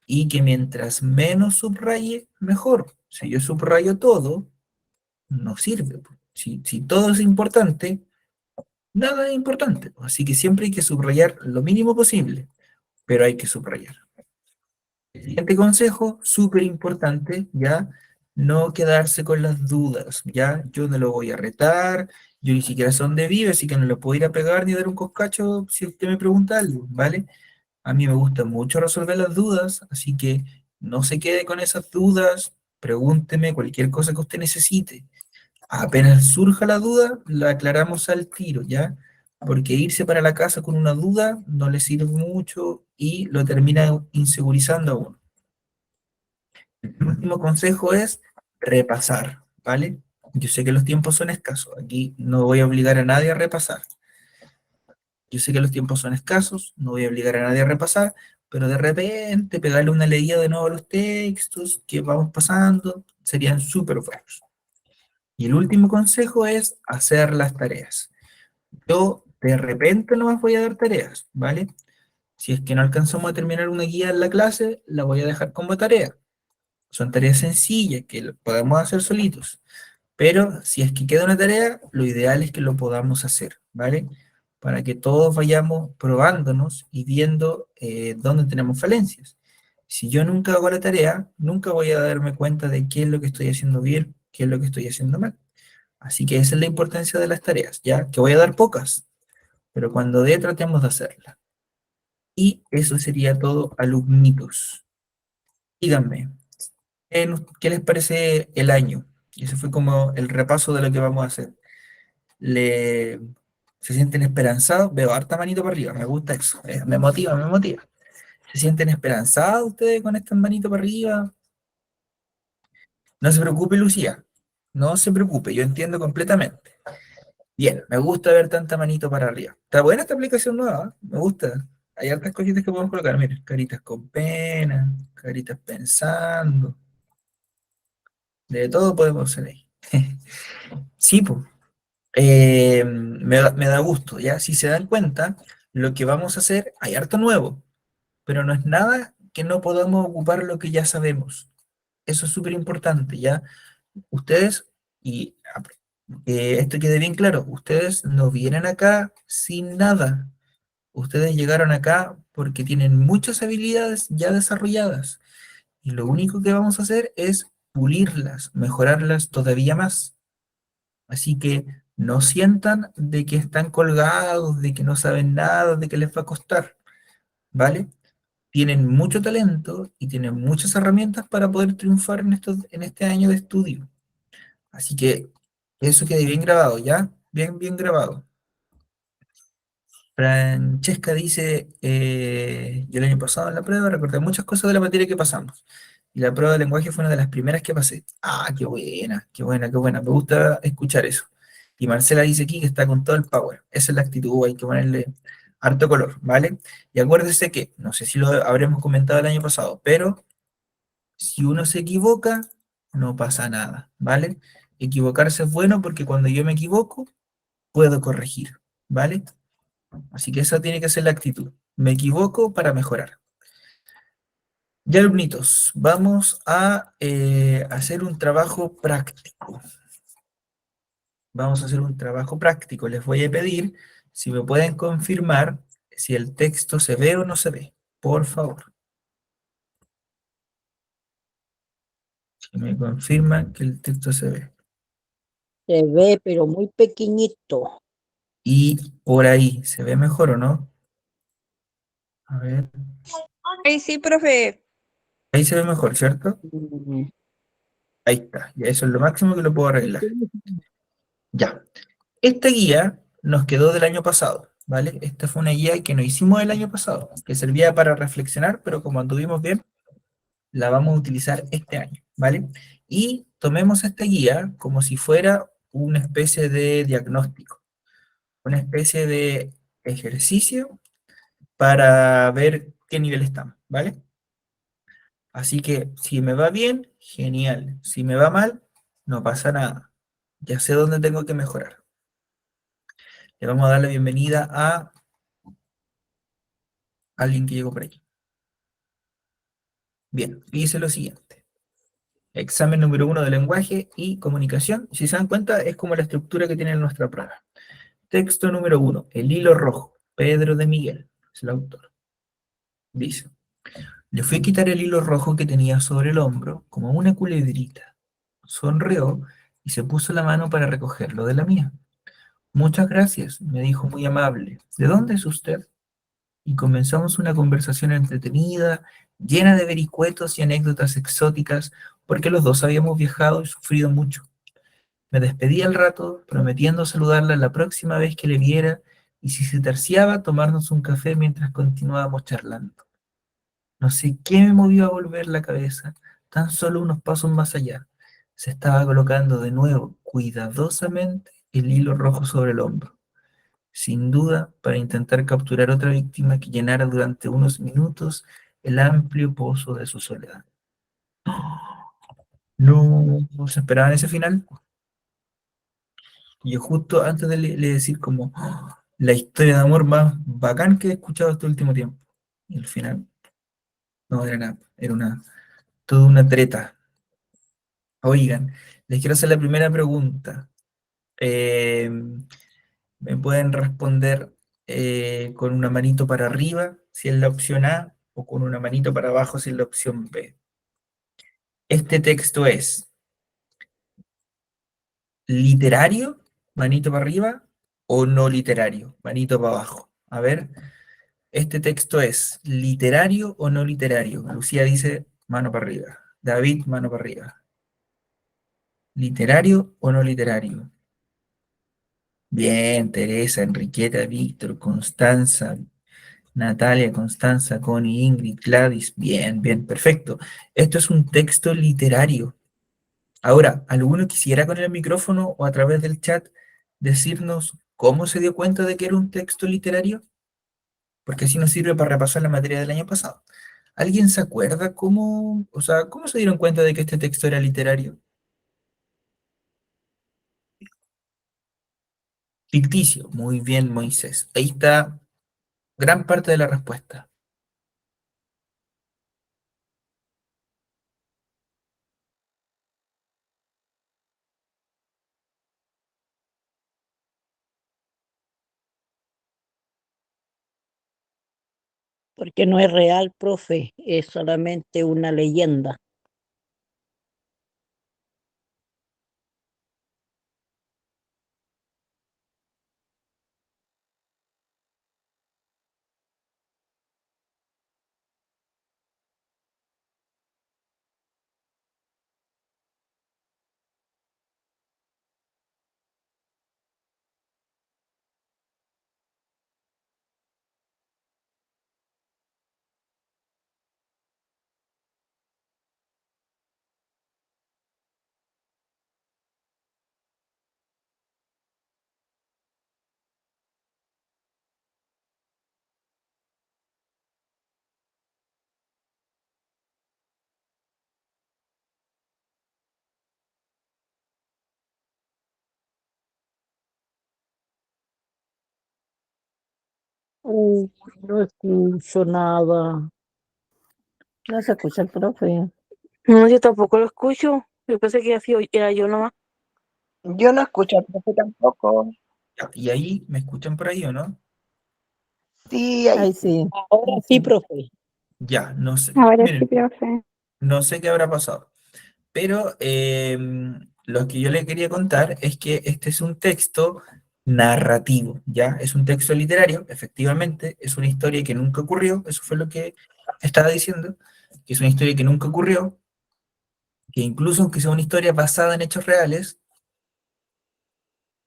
y que mientras menos subraye, mejor. Si yo subrayo todo, no sirve. Si todo es importante, nada es importante. Así que siempre hay que subrayar lo mínimo posible, pero hay que subrayar. El siguiente consejo, súper importante, ¿ya? No quedarse con las dudas, ¿ya? Yo no lo voy a retar, yo ni siquiera sé dónde vive, así que no le puedo ir a pegar ni dar un coscacho si usted me pregunta algo, ¿vale? A mí me gusta mucho resolver las dudas, así que no se quede con esas dudas, pregúnteme cualquier cosa que usted necesite. Apenas surja la duda, la aclaramos al tiro, ¿ya? Porque irse para la casa con una duda no le sirve mucho y lo termina insegurizando a uno. El último consejo es repasar, ¿vale? Yo sé que los tiempos son escasos, aquí no voy a obligar a nadie a repasar. Yo sé que los tiempos son escasos, no voy a obligar a nadie a repasar, pero de repente pegarle una leída de nuevo a los textos que vamos pasando serían súper buenos. Y el último consejo es hacer las tareas. Yo de repente no más voy a dar tareas, ¿vale? Si es que no alcanzamos a terminar una guía en la clase, la voy a dejar como tarea. Son tareas sencillas que lo podemos hacer solitos. Pero si es que queda una tarea, lo ideal es que lo podamos hacer, ¿vale? Para que todos vayamos probándonos y viendo dónde tenemos falencias. Si yo nunca hago la tarea, nunca voy a darme cuenta de qué es lo que estoy haciendo bien, qué es lo que estoy haciendo mal. Así que esa es la importancia de las tareas, ¿ya? Que voy a dar pocas, pero cuando dé tratemos de hacerlas. Y eso sería todo, alumnitos. Díganme, ¿qué les parece el año? Y ese fue como el repaso de lo que vamos a hacer. Le, ¿Se sienten esperanzados? Veo harta manito para arriba, me gusta eso, me motiva, me motiva. ¿Se sienten esperanzados ustedes con esta manito para arriba? No se preocupe, Lucía, no se preocupe, yo entiendo completamente. Bien, me gusta ver tanta manito para arriba. Está buena esta aplicación nueva, ¿eh? Me gusta. Hay hartas cositas que podemos colocar, miren, caritas con pena, caritas pensando, de todo podemos hacer ahí. Sí, pues. Me da gusto, ¿ya? Si se dan cuenta, lo que vamos a hacer, hay harto nuevo, pero no es nada que no podamos ocupar lo que ya sabemos. Eso es súper importante, ¿ya? Ustedes, y que esto quede bien claro, ustedes no vienen acá sin nada. Ustedes llegaron acá porque tienen muchas habilidades ya desarrolladas, y lo único que vamos a hacer es pulirlas, mejorarlas todavía más. Así que no sientan de que están colgados, de que no saben nada, de que les va a costar, ¿vale? Tienen mucho talento y tienen muchas herramientas para poder triunfar en este año de estudio. Así que eso quede bien grabado, ¿ya? Bien, bien grabado. Francesca dice, yo el año pasado en la prueba recordé muchas cosas de la materia que pasamos. Y la prueba de lenguaje fue una de las primeras que pasé. Ah, qué buena, qué buena, qué buena. Me gusta escuchar eso. Y Marcela dice aquí que está con todo el power. Esa es la actitud, hay que ponerle harto color, ¿vale? Y acuérdese que, no sé si lo habremos comentado el año pasado, pero si uno se equivoca, no pasa nada, ¿vale? Equivocarse es bueno porque cuando yo me equivoco, puedo corregir, ¿vale? Así que esa tiene que ser la actitud. Me equivoco para mejorar. Ya, alumnitos, vamos a hacer un trabajo práctico. Vamos a hacer un trabajo práctico. Les voy a pedir si me pueden confirmar si el texto se ve o no se ve. Por favor. Si me confirman que el texto se ve. Se ve, pero muy pequeñito. Y por ahí, ¿se ve mejor o no? A ver. Ay, sí, profe. Ahí se ve mejor, ¿cierto? Mm, Ahí está. Ya eso es lo máximo que lo puedo arreglar. Ya. Esta guía nos quedó del año pasado, ¿vale? Esta fue una guía que no hicimos el año pasado, que servía para reflexionar, pero como anduvimos bien, la vamos a utilizar este año, ¿vale? Y tomemos esta guía como si fuera una especie de diagnóstico, una especie de ejercicio para ver qué nivel estamos, ¿vale? Así que si me va bien, genial. Si me va mal, no pasa nada. Ya sé dónde tengo que mejorar. Le vamos a dar la bienvenida a alguien que llegó por aquí. Bien, dice lo siguiente. Examen número 1 de lenguaje y comunicación. Si se dan cuenta, es como la estructura que tiene nuestra prueba. Texto número 1, el hilo rojo. Pedro de Miguel, es el autor. Dice, le fui a quitar el hilo rojo que tenía sobre el hombro, como una culebrita. Sonrió y se puso la mano para recogerlo de la mía. Muchas gracias, me dijo muy amable. ¿De dónde es usted? Y comenzamos una conversación entretenida, llena de vericuetos y anécdotas exóticas, porque los dos habíamos viajado y sufrido mucho. Me despedí al rato, prometiendo saludarla la próxima vez que le viera, y si se terciaba, tomarnos un café mientras continuábamos charlando. No sé qué me movió a volver la cabeza, tan solo unos pasos más allá. Se estaba colocando de nuevo, cuidadosamente, el hilo rojo sobre el hombro, sin duda para intentar capturar otra víctima que llenara durante unos minutos el amplio pozo de su soledad. No se esperaban ese final. Y yo justo antes de le decir como la historia de amor más bacán que he escuchado este último tiempo. Y al final, no era nada, era toda una treta. Oigan, les quiero hacer la primera pregunta. Eh, Me pueden responder con una manito para arriba si es la opción A o con una manito para abajo si es la opción B. Este texto es literario, manito para arriba, o no literario, manito para abajo. A ver, este texto es literario o no literario. Lucía dice mano para arriba. David, mano para arriba. ¿Literario o no literario? Bien, Teresa, Enriqueta, Víctor, Constanza, Natalia, Constanza, Connie, Ingrid, Gladys. Bien, bien, perfecto. Esto es un texto literario. Ahora, ¿alguno quisiera con el micrófono o a través del chat decirnos cómo se dio cuenta de que era un texto literario? Porque así nos sirve para repasar la materia del año pasado. ¿Alguien se acuerda cómo, o sea, cómo se dieron cuenta de que este texto era literario? Ficticio. Muy bien, Moisés. Ahí está gran parte de la respuesta. Porque no es real, profe, es solamente una leyenda. Uy, no escucho nada. No se escucha el profe. No, yo tampoco lo escucho. Yo pensé que así era yo nomás. Yo no escucho al profe tampoco. Ya, y ahí, ¿me escuchan por ahí o no? Sí, ahí Ay, sí. sí. Ahora sí, profe. Ya, no sé. Ahora sí, Miren, profe. no sé qué habrá pasado. Pero lo que yo le quería contar es que este es un texto narrativo, ¿ya? Es un texto literario, efectivamente, es una historia que nunca ocurrió, eso fue lo que estaba diciendo, que es una historia que nunca ocurrió, que incluso aunque sea una historia basada en hechos reales,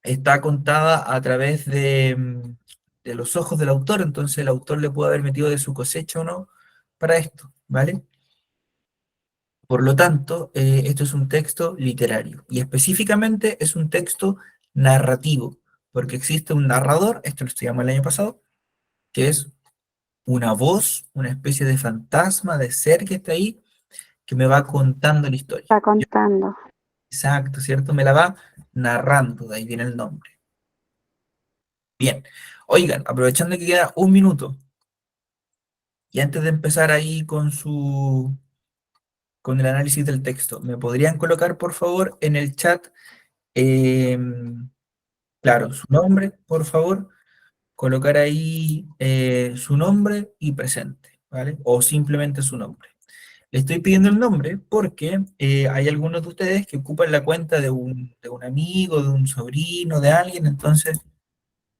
está contada a través de los ojos del autor, entonces el autor le puede haber metido de su cosecha o no para esto, ¿vale? Por lo tanto, esto es un texto literario y específicamente es un texto narrativo, porque existe un narrador, esto lo estudiamos el año pasado, que es una voz, una especie de fantasma, de ser que está ahí, que me va contando la historia. Está contando. Exacto, ¿cierto? Me la va narrando, de ahí viene el nombre. Bien, oigan, aprovechando que queda un minuto, y antes de empezar ahí con el análisis del texto, ¿me podrían colocar, por favor, en el chat, claro, su nombre, por favor? Colocar ahí su nombre y presente, ¿vale? O simplemente su nombre. Le estoy pidiendo el nombre porque hay algunos de ustedes que ocupan la cuenta de un amigo, de un sobrino, de alguien, entonces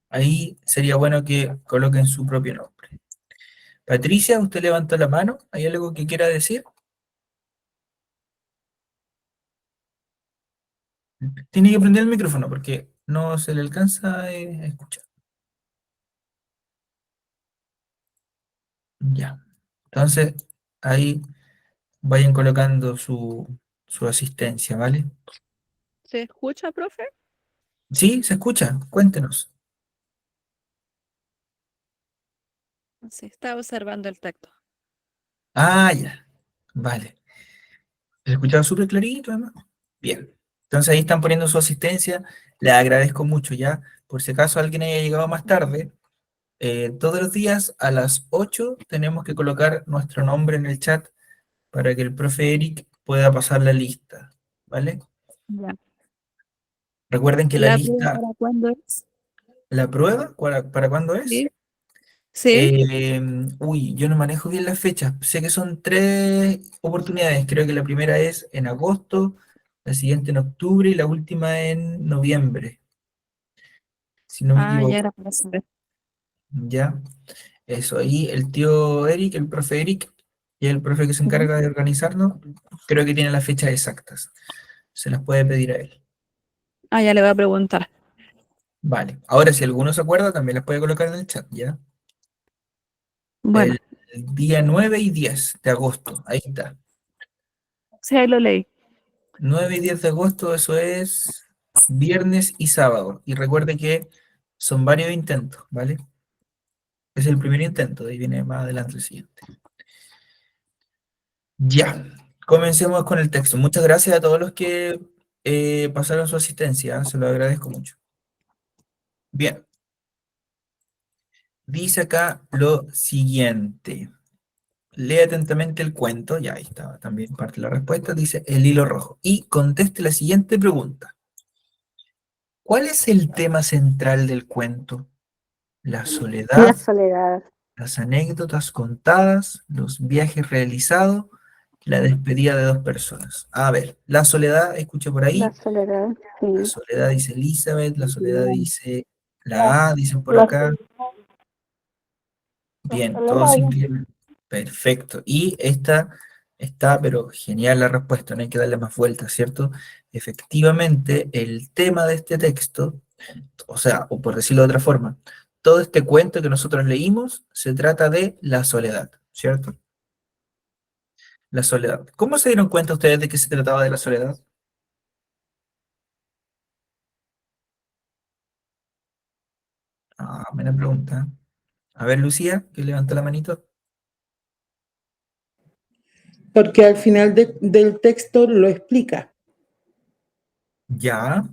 ahí sería bueno que coloquen su propio nombre. Patricia, usted levantó la mano, ¿hay algo que quiera decir? Tiene que prender el micrófono porque no se le alcanza a escuchar. Ya. Entonces, ahí vayan colocando su asistencia, ¿vale? ¿Se escucha, profe? Sí, se escucha, cuéntenos. Se está observando el texto. Ah, ya, vale. ¿Se escuchaba súper clarito, además? Bien. Entonces ahí están poniendo su asistencia, les agradezco mucho ya. Por si acaso alguien haya llegado más tarde, todos los días a las 8 tenemos que colocar nuestro nombre en el chat para que el profe Eric pueda pasar la lista, ¿vale? Ya. Recuerden que la ¿La prueba lista, para cuándo es? la prueba, ¿para cuándo es? Sí. Sí. Yo no manejo bien las fechas. Sé que son 3 oportunidades. Creo que la primera es en agosto, la siguiente en octubre y la última en noviembre, si no me Ah, ya equivoco. era para saber. Ya, eso. Ahí el tío Eric, el profe Eric, y el profe que se Ujú. encarga de organizarnos, creo que tiene las fechas exactas. Se las puede pedir a él. Ah, ya le voy a preguntar. Vale. Ahora, si alguno se acuerda, también las puede colocar en el chat, ¿ya? Bueno, El día 9 y 10 de agosto. Ahí está. sí, ahí lo leí. 9 y 10 de agosto, eso es viernes y sábado. Y recuerde que son varios intentos, ¿vale? Es el primer intento, de ahí viene más adelante el siguiente. Ya, comencemos con el texto. Muchas gracias a todos los que pasaron su asistencia, se lo agradezco mucho. Bien, dice acá lo siguiente. Lee atentamente el cuento, ya ahí está también parte de la respuesta, dice el hilo rojo. Y conteste la siguiente pregunta. ¿Cuál es el tema central del cuento? La La soledad, soledad. las anécdotas contadas, los viajes realizados, la despedida de dos personas. A ver, la soledad, escuché por La ahí, soledad, la sí. soledad dice Elizabeth, la soledad dice la A, dicen por acá. Bien, todos se inclinan. Perfecto. Y esta está, pero genial la respuesta, no hay que darle más vueltas, ¿cierto? Efectivamente, el tema de este texto, o sea, o por decirlo de otra forma, todo este cuento que nosotros leímos se trata de la soledad, ¿cierto? La soledad. ¿Cómo se dieron cuenta ustedes de que se trataba de la soledad? Ah, buena pregunta. A ver, Lucía, que levantó la manito. Porque al final del texto lo explica. Ya,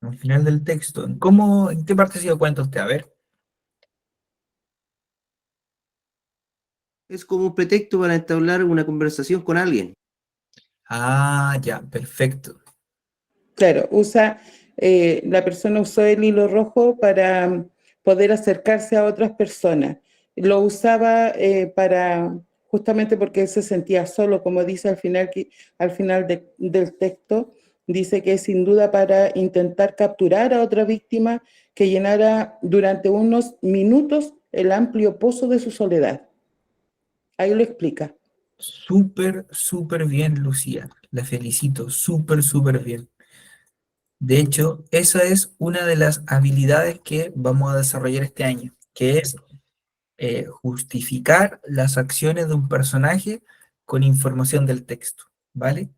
al final del texto. ¿En qué parte se dio cuenta usted? A ver. Es como un pretexto para entablar una conversación con alguien. Ah, ya, perfecto. Claro, la persona usó el hilo rojo para poder acercarse a otras personas. Lo usaba justamente porque él se sentía solo, como dice al final del texto, dice que es sin duda para intentar capturar a otra víctima que llenara durante unos minutos el amplio pozo de su soledad. Ahí lo explica. Súper, súper bien, Lucía. La felicito, súper, súper bien. De hecho, esa es una de las habilidades que vamos a desarrollar este año, que es justificar las acciones de un personaje con información del texto, ¿vale?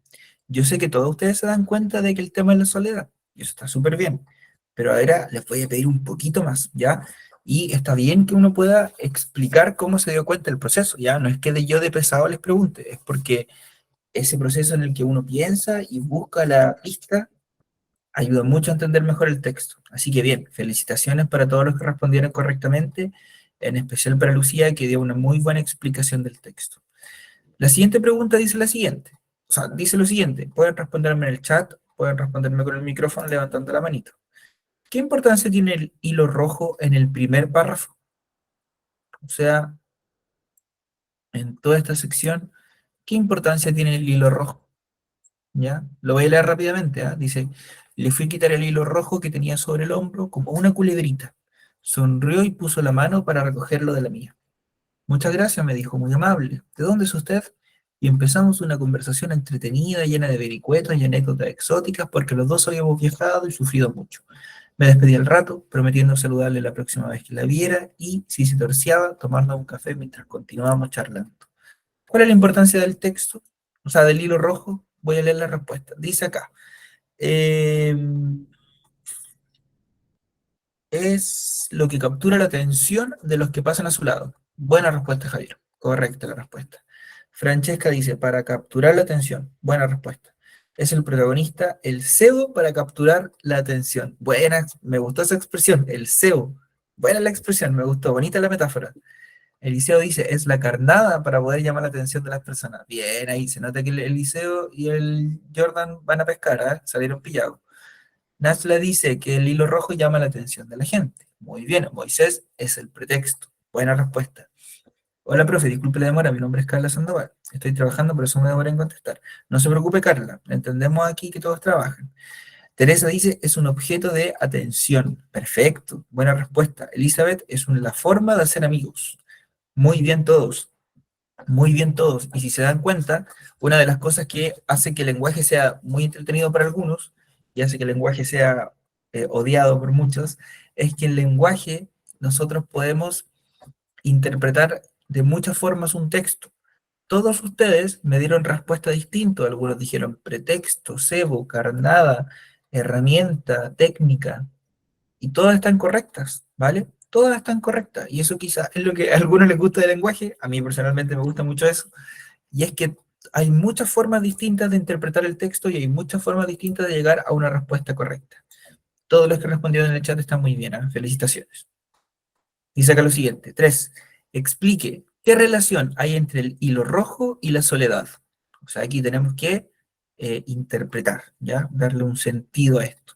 Yo sé que todos ustedes se dan cuenta de que el tema es la soledad, y eso está súper bien, pero ahora les voy a pedir un poquito más, ¿ya? Y está bien que uno pueda explicar cómo se dio cuenta del proceso, ¿ya? No es que yo de pesado les pregunte, es porque ese proceso en el que uno piensa y busca la pista ayuda mucho a entender mejor el texto. Así que bien, felicitaciones para todos los que respondieron correctamente, en especial para Lucía, que dio una muy buena explicación del texto. La siguiente pregunta dice la siguiente, o sea, dice lo siguiente, pueden responderme en el chat, pueden responderme con el micrófono levantando la manito. ¿Qué importancia tiene el hilo rojo en el primer párrafo? O sea, en toda esta sección, ¿qué importancia tiene el hilo rojo? ¿Ya? Lo voy a leer rápidamente, ¿ah? Dice, le fui a quitar el hilo rojo que tenía sobre el hombro como una culebrita. Sonrió y puso la mano para recogerlo de la mía. Muchas gracias, me dijo, muy amable. ¿De dónde es usted? Y empezamos una conversación entretenida, llena de vericuetos y anécdotas exóticas, porque los dos habíamos viajado y sufrido mucho. Me despedí al rato, prometiendo saludarle la próxima vez que la viera, y, si se torciaba, tomarnos un café mientras continuábamos charlando. ¿Cuál es la importancia del texto? O sea, del hilo rojo. Voy a leer la respuesta. Dice acá, eh, es lo que captura la atención de los que pasan a su lado. Buena respuesta, Javier. Correcta la respuesta. Francesca dice, para capturar la atención. Buena respuesta. Es el protagonista, el cebo para capturar la atención. Buena, me gustó esa expresión, el cebo. Buena la expresión, me gustó, bonita la metáfora. Eliseo dice, es la carnada para poder llamar la atención de las personas. Bien, ahí se nota que el Eliseo y el Jordan van a pescar, ¿eh? Salieron pillados. Nashla dice que el hilo rojo llama la atención de la gente. Muy bien, Moisés es el pretexto. Buena respuesta. Hola, profe, disculpe la demora, mi nombre es Carla Sandoval. Estoy trabajando, por eso me demoré en contestar. No se preocupe, Carla, entendemos aquí que todos trabajan. Teresa dice, es un objeto de atención. Perfecto, buena respuesta. Elizabeth, es la forma de hacer amigos. Muy bien todos. Muy bien todos. Y si se dan cuenta, una de las cosas que hace que el lenguaje sea muy entretenido para algunos y hace que el lenguaje sea odiado por muchos, es que el lenguaje nosotros podemos interpretar de muchas formas un texto. Todos ustedes me dieron respuesta distinta. Algunos dijeron pretexto, cebo, carnada, herramienta, técnica, y todas están correctas, ¿vale? Todas están correctas, y eso quizás es lo que a algunos les gusta del lenguaje, a mí personalmente me gusta mucho eso, y es que hay muchas formas distintas de interpretar el texto y hay muchas formas distintas de llegar a una respuesta correcta. Todos los que respondieron en el chat están muy bien, ¿eh? Felicitaciones. Dice acá lo siguiente, 3. Explique qué relación hay entre el hilo rojo y la soledad. O sea, aquí tenemos que interpretar, ¿ya? Darle un sentido a esto.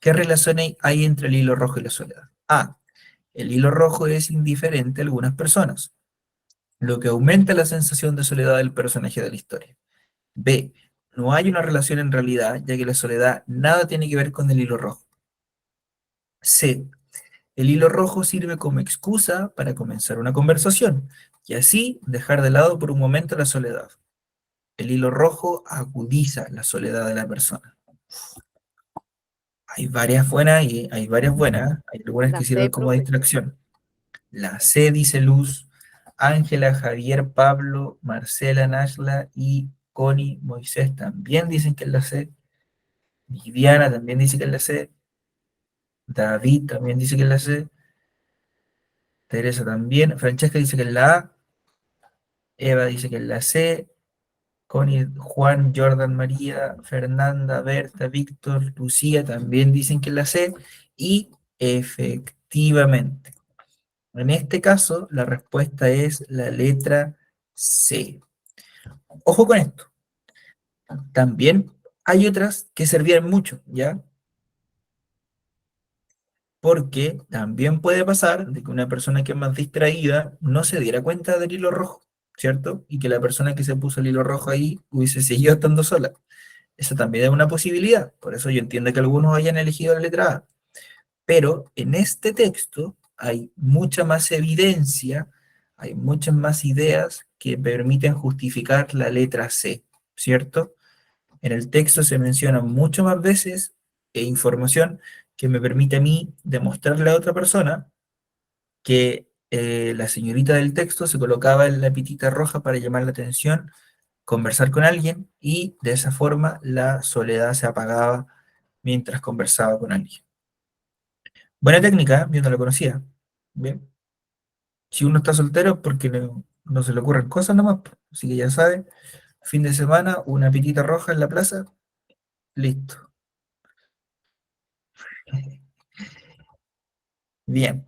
¿Qué relación hay entre el hilo rojo y la soledad? A. El hilo rojo es indiferente a algunas personas, lo que aumenta la sensación de soledad del personaje de la historia. B. No hay una relación en realidad, ya que la soledad nada tiene que ver con el hilo rojo. C. El hilo rojo sirve como excusa para comenzar una conversación y así dejar de lado por un momento la soledad. El hilo rojo agudiza la soledad de la persona. Hay varias buenas y hay varias buenas. Hay algunas La que sirven C, como profe. distracción. La C dice Luz, Ángela, Javier, Pablo, Marcela, Nashla y Connie, Moisés también dicen que es la C. Viviana también dice que es la C. David también dice que es la C. Teresa también. Francesca dice que es la A. Eva dice que es la C. Connie, Juan, Jordan, María, Fernanda, Berta, Víctor, Lucía también dicen que es la C. Y efectivamente, en este caso, la respuesta es la letra C. Ojo con esto. También hay otras que servían mucho, ¿ya? Porque también puede pasar de que una persona que es más distraída no se diera cuenta del hilo rojo, ¿cierto? Y que la persona que se puso el hilo rojo ahí hubiese seguido estando sola. Eso también es una posibilidad. Por eso yo entiendo que algunos hayan elegido la letra A. Pero en este texto hay mucha más evidencia, hay muchas más ideas que permiten justificar la letra C, ¿cierto? En el texto se menciona mucho más veces información que me permite a mí demostrarle a otra persona que la señorita del texto se colocaba en la pitita roja para llamar la atención conversar con alguien y de esa forma la soledad se apagaba mientras conversaba con alguien. Buena técnica, ¿eh? Yo no la conocía. Bien. Si uno está soltero es porque no se le ocurren cosas nomás, po. Así que ya sabe, fin de semana, una pitita roja en la plaza, listo. Bien,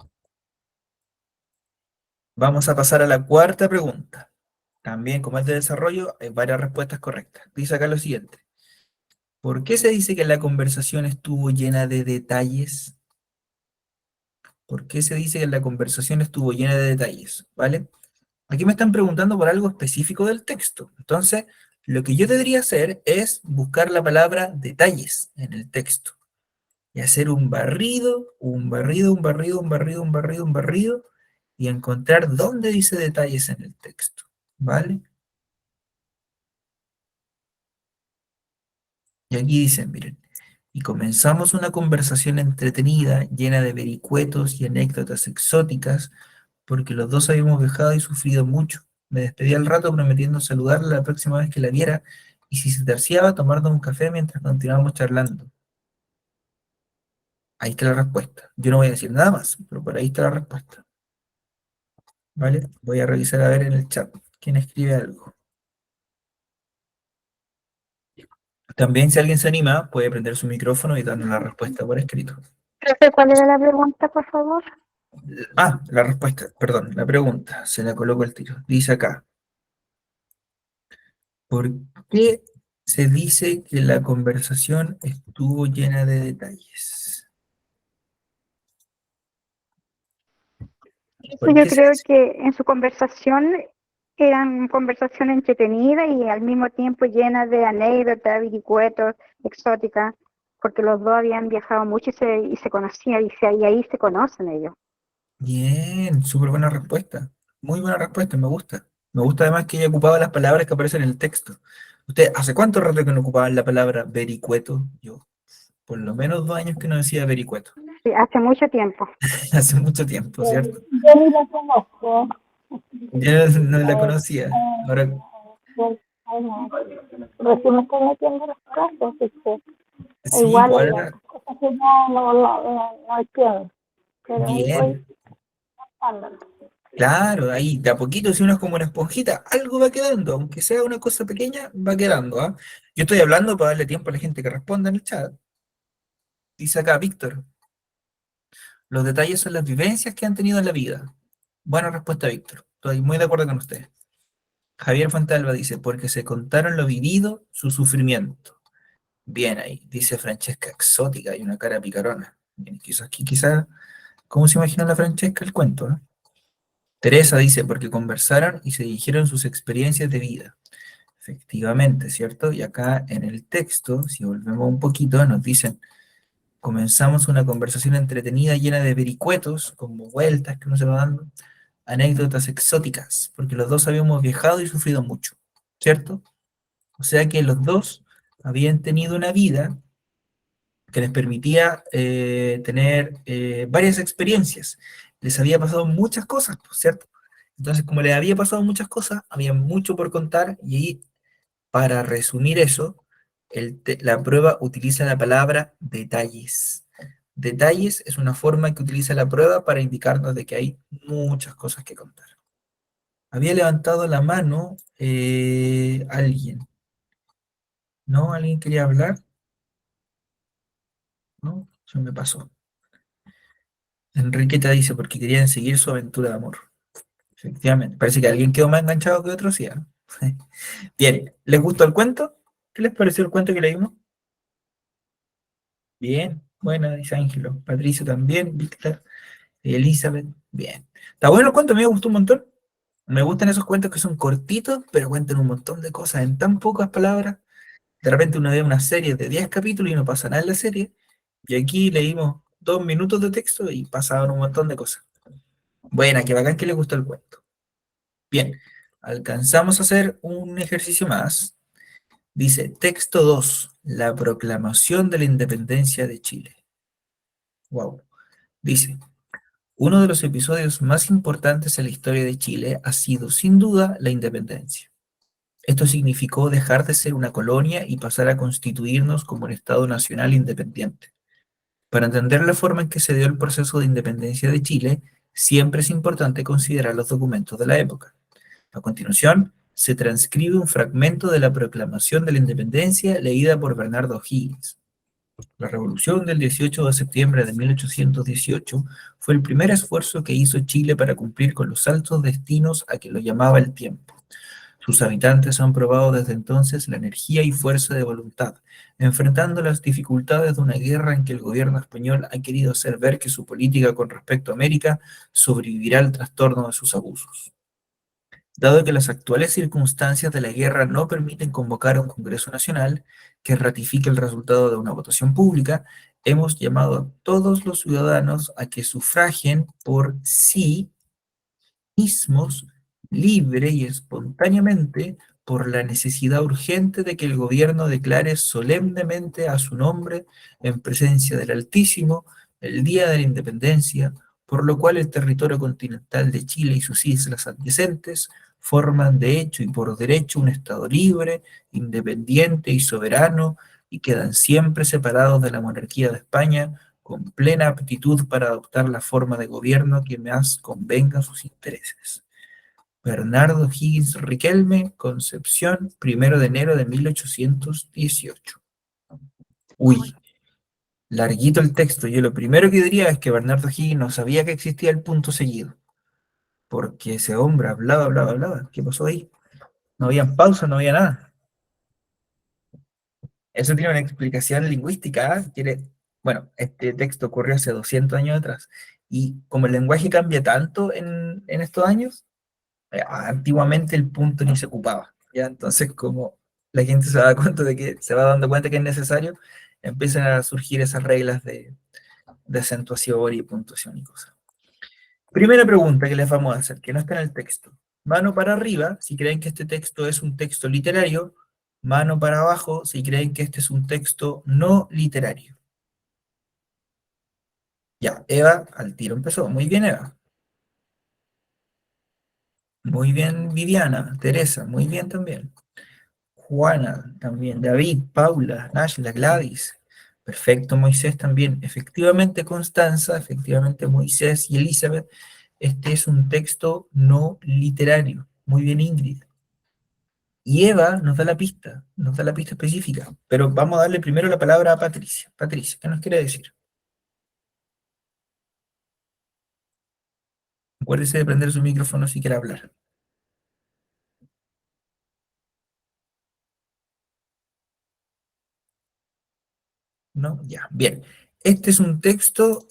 vamos a pasar a la cuarta pregunta. También, como es de desarrollo, hay varias respuestas correctas. Dice acá lo siguiente. ¿Por qué se dice que la conversación estuvo llena de detalles? ¿Por qué se dice que la conversación estuvo llena de detalles? ¿Vale? Aquí me están preguntando por algo específico del texto. Entonces, lo que yo debería hacer es buscar la palabra detalles en el texto y hacer un barrido, un barrido, un barrido, un barrido, un barrido, un barrido y encontrar dónde dice detalles en el texto. ¿Vale? Y aquí dicen, miren, y comenzamos una conversación entretenida, llena de vericuetos y anécdotas exóticas, porque los dos habíamos viajado y sufrido mucho. Me despedí al rato prometiendo saludarla la próxima vez que la viera, y si se terciaba, tomarnos un café mientras continuábamos charlando. Ahí está la respuesta. Yo no voy a decir nada más, pero por ahí está la respuesta. ¿Vale? Voy a revisar a ver en el chat quién escribe algo. También, si alguien se anima, puede prender su micrófono y darnos la respuesta por escrito. Profe, ¿cuál era la pregunta, por favor? Ah, la respuesta, perdón, la pregunta, se la coloco al tiro. Dice acá, ¿por qué se dice que la conversación estuvo llena de detalles? Eso ¿Por yo qué se creo dice? que en su conversación eran conversaciones entretenidas y al mismo tiempo llenas de anécdotas, vericuetos, exóticas, porque los dos habían viajado mucho y se conocían y ahí se conocen ellos. Bien, súper buena respuesta. Muy buena respuesta, me gusta. Me gusta además que haya ocupado las palabras que aparecen en el texto. ¿Usted hace cuánto rato que no ocupaban la palabra vericueto? Yo, por lo menos 2 años que no decía vericueto. Sí, hace mucho tiempo. Hace mucho tiempo, ¿cierto? Yo ni la conozco. Yo no la conocía. Ahora, Recién me estoy metiendo en los casos, sí, igual pues las ahora, cosas que no entiendo, pero ahí voy bien. dándole. Claro, ahí de a poquito, si uno es como una esponjita, algo va quedando, aunque sea una cosa pequeña, va quedando, ¿ah? Yo estoy hablando para darle tiempo a la gente que responda en el chat. Dice acá, Víctor, los detalles son las vivencias que han tenido en la vida. Buena respuesta, Víctor. Estoy muy de acuerdo con usted. Javier Fontalba dice, porque se contaron lo vivido, su sufrimiento. Bien ahí, dice Francesca, exótica y una cara picarona. Bien, quizás, ¿cómo se imagina la Francesca el cuento, no? Teresa dice, porque conversaron y se dijeron sus experiencias de vida. Efectivamente, ¿cierto? Y acá en el texto, si volvemos un poquito, nos dicen, comenzamos una conversación entretenida llena de vericuetos, como vueltas que uno se va dando, anécdotas exóticas, porque los dos habíamos viajado y sufrido mucho, ¿cierto? O sea que los dos habían tenido una vida que les permitía tener varias experiencias. Les había pasado muchas cosas, pues, ¿cierto? Entonces, como les había pasado muchas cosas, había mucho por contar y ahí, para resumir eso, la prueba utiliza la palabra detalles. Detalles es una forma que utiliza la prueba para indicarnos de que hay muchas cosas que contar. Había levantado la mano alguien, ¿no? ¿Alguien quería hablar? ¿No? Se me pasó. Enriqueta dice, porque querían seguir su aventura de amor. Efectivamente, parece que alguien quedó más enganchado que otro, sí, ¿eh? Bien, ¿les gustó el cuento? ¿Qué les pareció el cuento que leímos? Bien, buena, dice Ángelo. Patricio también, Víctor, Elizabeth, bien. Está bueno el cuento, a mí me gustó un montón. Me gustan esos cuentos que son cortitos, pero cuentan un montón de cosas en tan pocas palabras. De repente uno ve una serie de 10 capítulos y no pasa nada en la serie. Y aquí leímos 2 minutos de texto y pasaban un montón de cosas. Buena, qué bacán que les gustó el cuento. Bien, alcanzamos a hacer un ejercicio más. Dice, texto 2, la proclamación de la independencia de Chile. Wow. Dice, uno de los episodios más importantes en la historia de Chile ha sido, sin duda, la independencia. Esto significó dejar de ser una colonia y pasar a constituirnos como un Estado nacional independiente. Para entender la forma en que se dio el proceso de independencia de Chile, siempre es importante considerar los documentos de la época. A continuación, se transcribe un fragmento de la proclamación de la independencia leída por Bernardo O'Higgins. La revolución del 18 de septiembre de 1818 fue el primer esfuerzo que hizo Chile para cumplir con los altos destinos a que lo llamaba el tiempo. Sus habitantes han probado desde entonces la energía y fuerza de voluntad, enfrentando las dificultades de una guerra en que el gobierno español ha querido hacer ver que su política con respecto a América sobrevivirá al trastorno de sus abusos. Dado que las actuales circunstancias de la guerra no permiten convocar a un Congreso Nacional que ratifique el resultado de una votación pública, hemos llamado a todos los ciudadanos a que sufragien por sí mismos, libre y espontáneamente, por la necesidad urgente de que el gobierno declare solemnemente a su nombre, en presencia del Altísimo, el Día de la Independencia, por lo cual el territorio continental de Chile y sus islas adyacentes forman de hecho y por derecho un Estado libre, independiente y soberano, y quedan siempre separados de la monarquía de España, con plena aptitud para adoptar la forma de gobierno que más convenga a sus intereses. Bernardo O'Higgins Riquelme, Concepción, 1 de enero de 1818. Uy, larguito el texto. Yo lo primero que diría es que Bernardo O'Higgins no sabía que existía el punto seguido, porque ese hombre hablaba, hablaba, hablaba. ¿Qué pasó ahí? No había pausa, no había nada. Eso tiene una explicación lingüística, ¿eh? Bueno, este texto ocurrió hace 200 años atrás, y como el lenguaje cambia tanto en estos años, antiguamente el punto ni se ocupaba, ¿ya? Entonces, como la gente se da cuenta de que, se va dando cuenta que es necesario, empiezan a surgir esas reglas de acentuación y puntuación y cosas. Primera pregunta que les vamos a hacer, que no está en el texto. Mano para arriba, si creen que este texto es un texto literario. Mano para abajo, si creen que este es un texto no literario. Ya, Eva al tiro empezó. Muy bien, Eva. Muy bien, Viviana. Teresa, muy bien también. Juana también. David, Paula, Nashla, Gladys. Perfecto, Moisés también. Efectivamente, Constanza, efectivamente, Moisés y Elizabeth. Este es un texto no literario. Muy bien, Ingrid. Y Eva nos da la pista específica. Pero vamos a darle primero la palabra a Patricia. Patricia, ¿qué nos quiere decir? Acuérdese de prender su micrófono si quiere hablar. ¿No? Ya, bien. Este es un texto,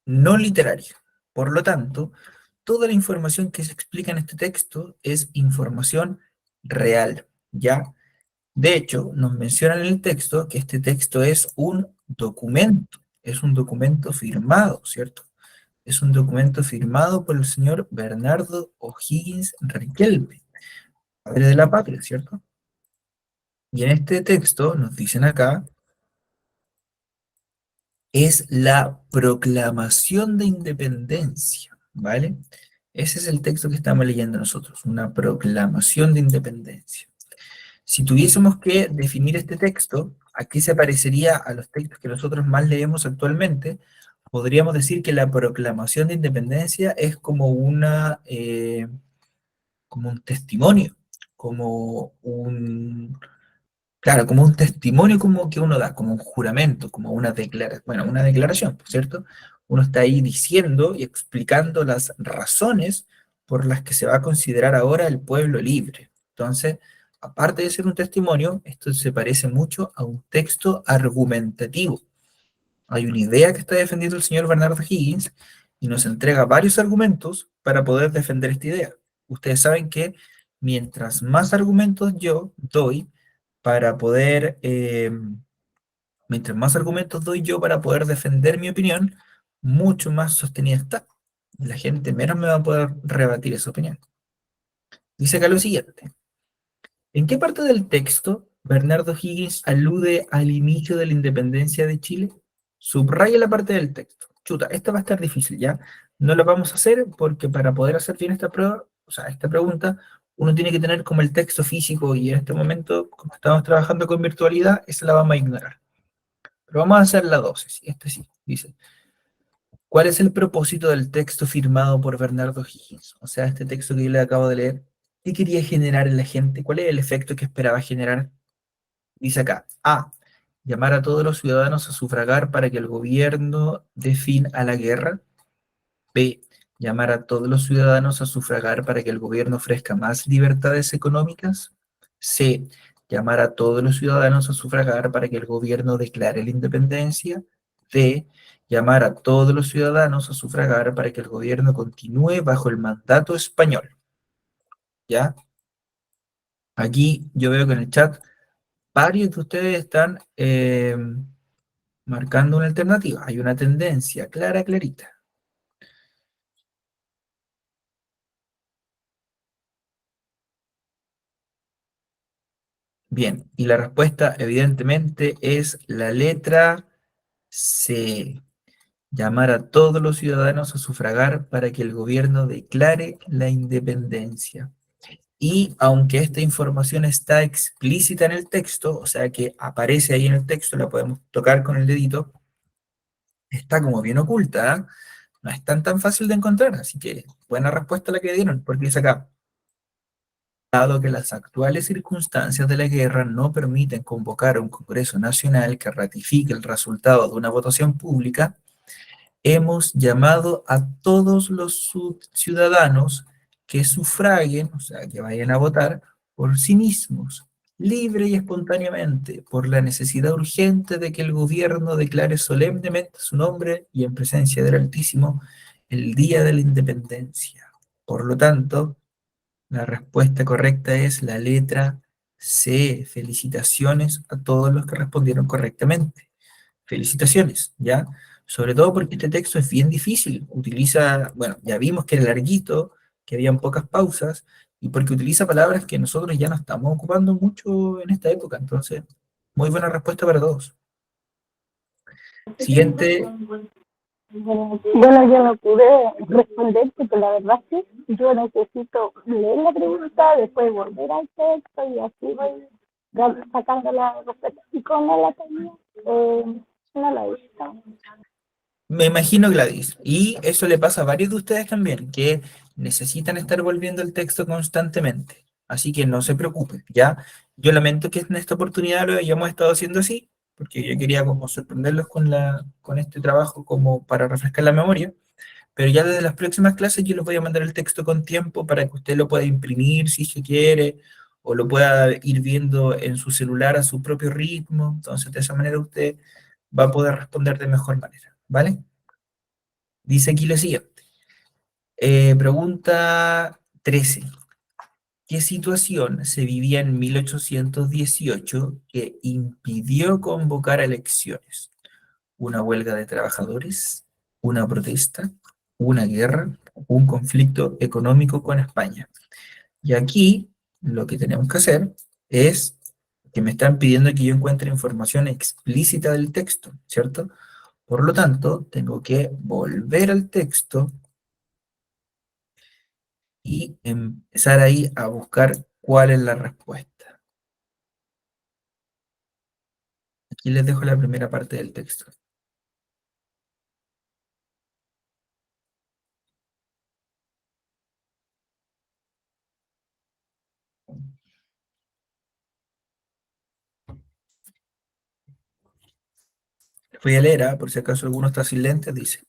no literario. Por lo tanto, toda la información que se explica en este texto es información real, ¿ya? De hecho, nos mencionan en el texto que este texto es un documento firmado, ¿cierto? Es un documento firmado por el señor Bernardo O'Higgins Riquelme, padre de la patria, ¿cierto? Y en este texto nos dicen acá, es la proclamación de independencia, ¿vale? Ese es el texto que estamos leyendo nosotros, una proclamación de independencia. Si tuviésemos que definir este texto, ¿a qué se parecería a los textos que nosotros más leemos actualmente? Podríamos decir que la proclamación de independencia es como como un testimonio, como un, claro, como un testimonio como que uno da, como un juramento, como una declaración, bueno, una declaración, ¿cierto? Uno está ahí diciendo y explicando las razones por las que se va a considerar ahora el pueblo libre. Entonces, aparte de ser un testimonio, esto se parece mucho a un texto argumentativo. Hay una idea que está defendiendo el señor Bernardo Higgins y nos entrega varios argumentos para poder defender esta idea. Ustedes saben que mientras más argumentos yo doy para poder, mientras más argumentos doy yo para poder defender mi opinión, mucho más sostenida está. La gente menos me va a poder rebatir esa opinión. Dice acá lo siguiente. ¿En qué parte del texto Bernardo Higgins alude al inicio de la independencia de Chile? Subraya la parte del texto. Chuta, esta va a estar difícil, ¿ya? No lo vamos a hacer porque para poder hacer bien esta prueba o sea, esta pregunta, uno tiene que tener como el texto físico y en este momento, como estamos trabajando con virtualidad, esa la vamos a ignorar. Pero vamos a hacer la 12, este sí, dice. ¿Cuál es el propósito del texto firmado por Bernardo Higgins? O sea, este texto que yo le acabo de leer, ¿qué quería generar en la gente? ¿Cuál es el efecto que esperaba generar? Dice acá, A, llamar a todos los ciudadanos a sufragar para que el gobierno dé fin a la guerra. B, llamar a todos los ciudadanos a sufragar para que el gobierno ofrezca más libertades económicas. C, llamar a todos los ciudadanos a sufragar para que el gobierno declare la independencia. D, llamar a todos los ciudadanos a sufragar para que el gobierno continúe bajo el mandato español. ¿Ya? Aquí yo veo que en el chat varios de ustedes están marcando una alternativa. Hay una tendencia clara, clarita. Bien, y la respuesta evidentemente es la letra C. Llamar a todos los ciudadanos a sufragar para que el gobierno declare la independencia. Y aunque esta información está explícita en el texto, o sea que aparece ahí en el texto, la podemos tocar con el dedito, está como bien oculta, ¿eh? No es tan fácil de encontrar, así que buena respuesta la que dieron, porque dice acá, dado que las actuales circunstancias de la guerra no permiten convocar un Congreso Nacional que ratifique el resultado de una votación pública, hemos llamado a todos los ciudadanos que sufraguen, o sea, que vayan a votar por sí mismos, libre y espontáneamente, por la necesidad urgente de que el gobierno declare solemnemente su nombre y en presencia del Altísimo el Día de la Independencia. Por lo tanto, la respuesta correcta es la letra C. Felicitaciones a todos los que respondieron correctamente. Felicitaciones, ¿ya? Sobre todo porque este texto es bien difícil. Utiliza, bueno, ya vimos que era larguito, que habían pocas pausas, y porque utiliza palabras que nosotros ya no estamos ocupando mucho en esta época. Entonces, muy buena respuesta para todos. Siguiente. Bueno, yo no pude responder porque la verdad es que yo necesito leer la pregunta, después volver al texto y así voy sacando la respuesta. Y con la tenía, no la he visto. Me imagino, Gladys, y eso le pasa a varios de ustedes también, que necesitan estar volviendo el texto constantemente. Así que no se preocupen, ¿ya? Yo lamento que en esta oportunidad lo hayamos estado haciendo así, porque yo quería como sorprenderlos con este trabajo como para refrescar la memoria, pero ya desde las próximas clases yo les voy a mandar el texto con tiempo para que usted lo pueda imprimir si se quiere, o lo pueda ir viendo en su celular a su propio ritmo. Entonces, de esa manera usted va a poder responder de mejor manera, ¿vale? Dice aquí lo siguiente. Pregunta 13. ¿Qué situación se vivía en 1818 que impidió convocar elecciones? ¿Una huelga de trabajadores? ¿Una protesta? ¿Una guerra? ¿Un conflicto económico con España? Y aquí lo que tenemos que hacer es que me están pidiendo que yo encuentre información explícita del texto, ¿cierto? Por lo tanto, tengo que volver al texto y empezar ahí a buscar cuál es la respuesta. Aquí les dejo la primera parte del texto. Voy a leer, por si acaso alguno está sin lentes, dice.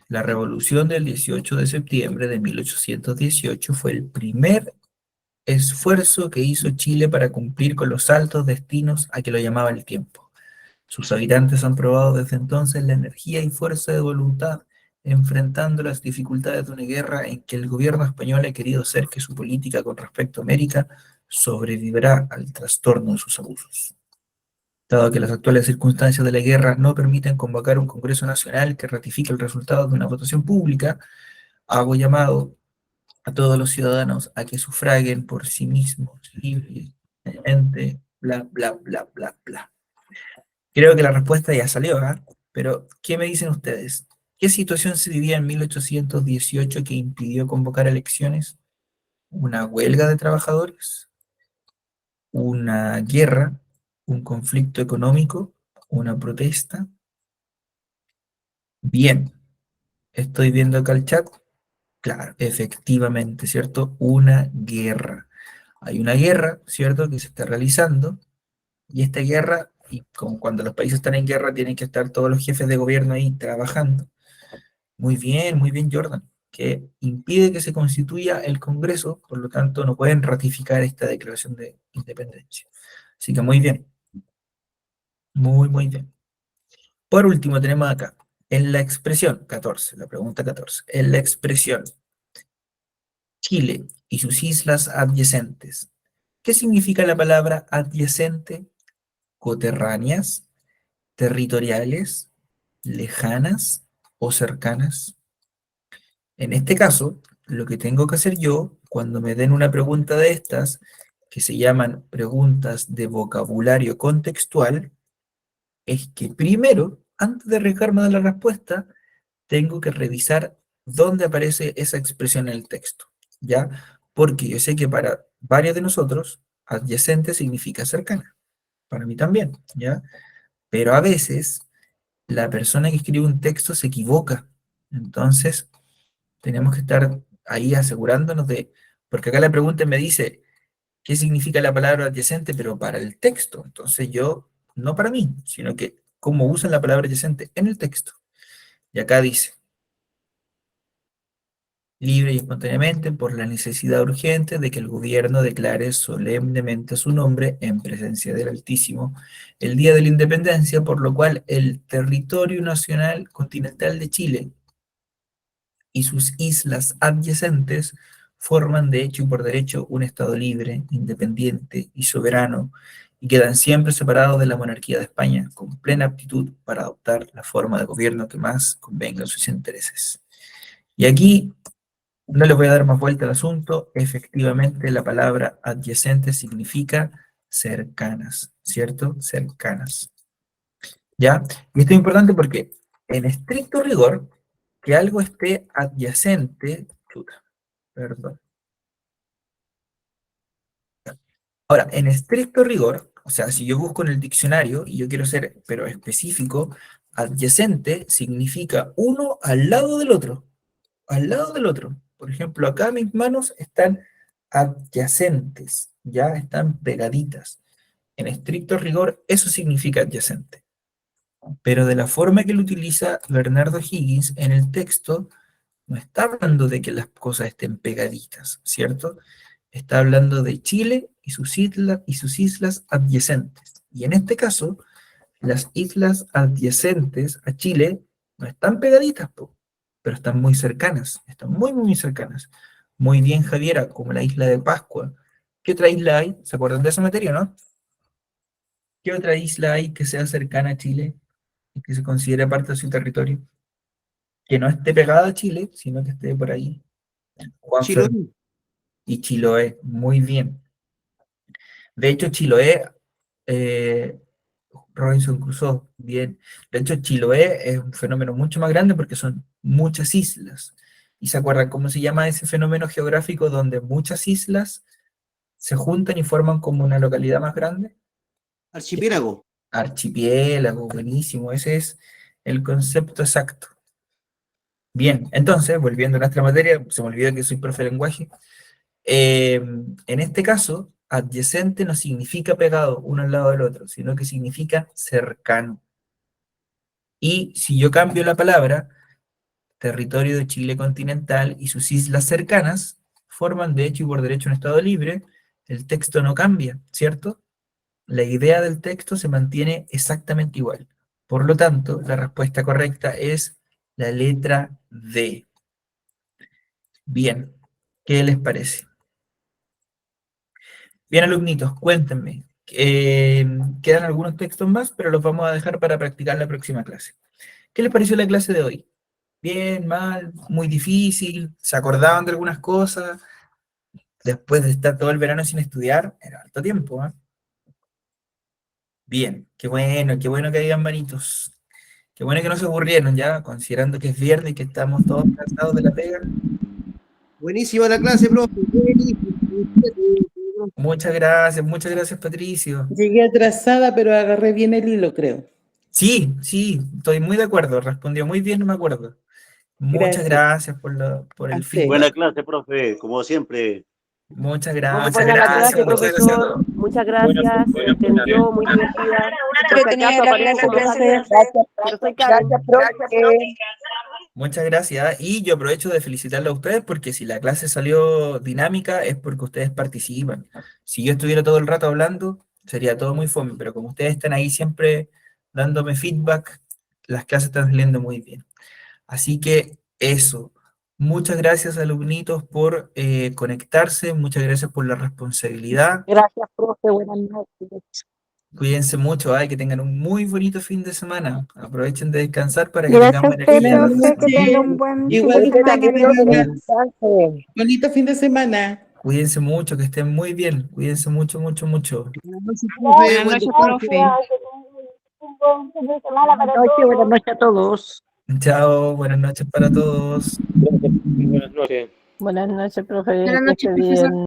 La revolución del 18 de septiembre de 1818 fue el primer esfuerzo que hizo Chile para cumplir con los altos destinos a que lo llamaba el tiempo. Sus habitantes han probado desde entonces la energía y fuerza de voluntad, enfrentando las dificultades de una guerra en que el gobierno español ha querido hacer que su política con respecto a América sobrevivirá al trastorno de sus abusos. Dado que las actuales circunstancias de la guerra no permiten convocar un Congreso Nacional que ratifique el resultado de una votación pública, hago llamado a todos los ciudadanos a que sufraguen por sí mismos, libremente, bla, bla, bla, bla, bla. Creo que la respuesta ya salió, ¿eh? Pero, ¿qué me dicen ustedes? ¿Qué situación se vivía en 1818 que impidió convocar elecciones? una huelga de trabajadores, una guerra, un conflicto económico, una protesta. Bien, estoy viendo acá el chat. Claro, efectivamente, ¿cierto? Una guerra. Hay una guerra, ¿cierto?, que se está realizando, y esta guerra, y como cuando los países están en guerra, tienen que estar todos los jefes de gobierno ahí trabajando. Muy bien, Jordan, que impide que se constituya el Congreso, por lo tanto no pueden ratificar esta declaración de independencia. Así que muy bien, muy bien. Por último tenemos acá, en la expresión 14, la pregunta 14, en la expresión Chile y sus islas adyacentes, ¿qué significa la palabra adyacente? ¿Coterráneas, territoriales, lejanas o cercanas? En este caso, lo que tengo que hacer yo, cuando me den una pregunta de estas, que se llaman preguntas de vocabulario contextual, es que primero, antes de arriesgarme a dar la respuesta, tengo que revisar dónde aparece esa expresión en el texto, ¿ya? Porque yo sé que para varios de nosotros, adyacente significa cercana, para mí también, ¿ya? Pero a veces la persona que escribe un texto se equivoca, entonces tenemos que estar ahí asegurándonos de, porque acá la pregunta me dice, ¿qué significa la palabra adyacente? Pero para el texto, entonces yo, no para mí, sino que cómo usan la palabra adyacente en el texto. Y acá dice, libre y espontáneamente por la necesidad urgente de que el gobierno declare solemnemente su nombre en presencia del Altísimo el día de la independencia, por lo cual el territorio nacional continental de Chile y sus islas adyacentes forman de hecho y por derecho un Estado libre, independiente y soberano, y quedan siempre separados de la monarquía de España, con plena aptitud para adoptar la forma de gobierno que más convenga a sus intereses. Y aquí no les voy a dar más vuelta al asunto, efectivamente la palabra adyacente significa cercanas, ¿cierto? Cercanas. ¿Ya? Y esto es importante porque en estricto rigor, que algo esté adyacente, chuta, perdón. Ahora, en estricto rigor, o sea, si yo busco en el diccionario y yo quiero ser, pero específico, adyacente significa uno al lado del otro, al lado del otro. Por ejemplo, acá mis manos están adyacentes, ya están pegaditas. En estricto rigor, eso significa adyacente. Pero de la forma que lo utiliza Bernardo Higgins en el texto, no está hablando de que las cosas estén pegaditas, ¿cierto? Está hablando de Chile y sus islas adyacentes. Y en este caso, las islas adyacentes a Chile no están pegaditas, pero están muy cercanas, están muy cercanas. Muy bien, Javiera, como la isla de Pascua. ¿Qué otra isla hay? ¿Se acuerdan de esa materia, no? ¿Qué otra isla hay que sea cercana a Chile y que se considere parte de su territorio? Que no esté pegada a Chile, sino que esté por ahí. Juanfer Chiloé. y Chiloé, muy bien. De hecho, Chiloé, eh, Robinson Crusoe, bien. De hecho, Chiloé es un fenómeno mucho más grande porque son muchas islas. ¿Y se acuerdan cómo se llama ese fenómeno geográfico donde muchas islas se juntan y forman como una localidad más grande? Archipiélago. Archipiélago, buenísimo, ese es el concepto exacto. Bien, entonces, volviendo a nuestra materia, se me olvidó que soy profe de lenguaje. En este caso, adyacente no significa pegado uno al lado del otro, sino que significa cercano. Y si yo cambio la palabra, territorio de Chile continental y sus islas cercanas, forman de hecho y por derecho un Estado libre, el texto no cambia, ¿cierto? La idea del texto se mantiene exactamente igual. Por lo tanto, la respuesta correcta es la letra D. Bien, ¿qué les parece? Bien, alumnitos, cuéntenme. Quedan algunos textos más, pero los vamos a dejar para practicar la próxima clase. ¿Qué les pareció la clase de hoy? Bien, mal, muy difícil, ¿se acordaban de algunas cosas? Después de estar todo el verano sin estudiar, era harto tiempo, ¿eh? Bien, qué bueno que hayan manitos. Qué bueno que no se aburrieron ya, considerando que es viernes y que estamos todos cansados de la pega. Buenísima la clase, profe. Buenísima. Muchas gracias, Patricio. Llegué atrasada, pero agarré bien el hilo, creo. Sí, sí, estoy muy de acuerdo, respondió muy bien, no me acuerdo. Muchas gracias por el Sí. feedback. Buena clase, profe, como siempre. Muchas Muy gracias. buena la clase, muchas gracias. profesor. Muchas gracias. Se entendió, muy divertida. Por si acaso aparezco más tarde, Gracias, pero soy Karen. gracias, profe. Muchas gracias. Y yo aprovecho de felicitarle a ustedes porque si la clase salió dinámica es porque ustedes participan. Si yo estuviera todo el rato hablando, sería todo muy fome, pero como ustedes están ahí siempre dándome feedback, las clases están saliendo muy bien. Así que eso. Muchas gracias, alumnitos, por conectarse. Muchas gracias por la responsabilidad. Gracias, profe. Buenas noches. Cuídense mucho, que tengan un muy bonito fin de semana. Aprovechen de descansar para que Gracias a tengamos usted, energía la profe, que semana. tenga un buen fin Igual de usted semana. que tenga un Descanse. bonito fin de semana. Cuídense mucho, que estén muy bien. Cuídense mucho, mucho, mucho. Buenas noches, profe. Buen Gracias, descanso. un buen fin de semana para Buenas todos. noches a todos. Chao, buenas noches para todos. Buenas noches. Buenas noches, profe. Buenas Que noches, esté profesor. bien.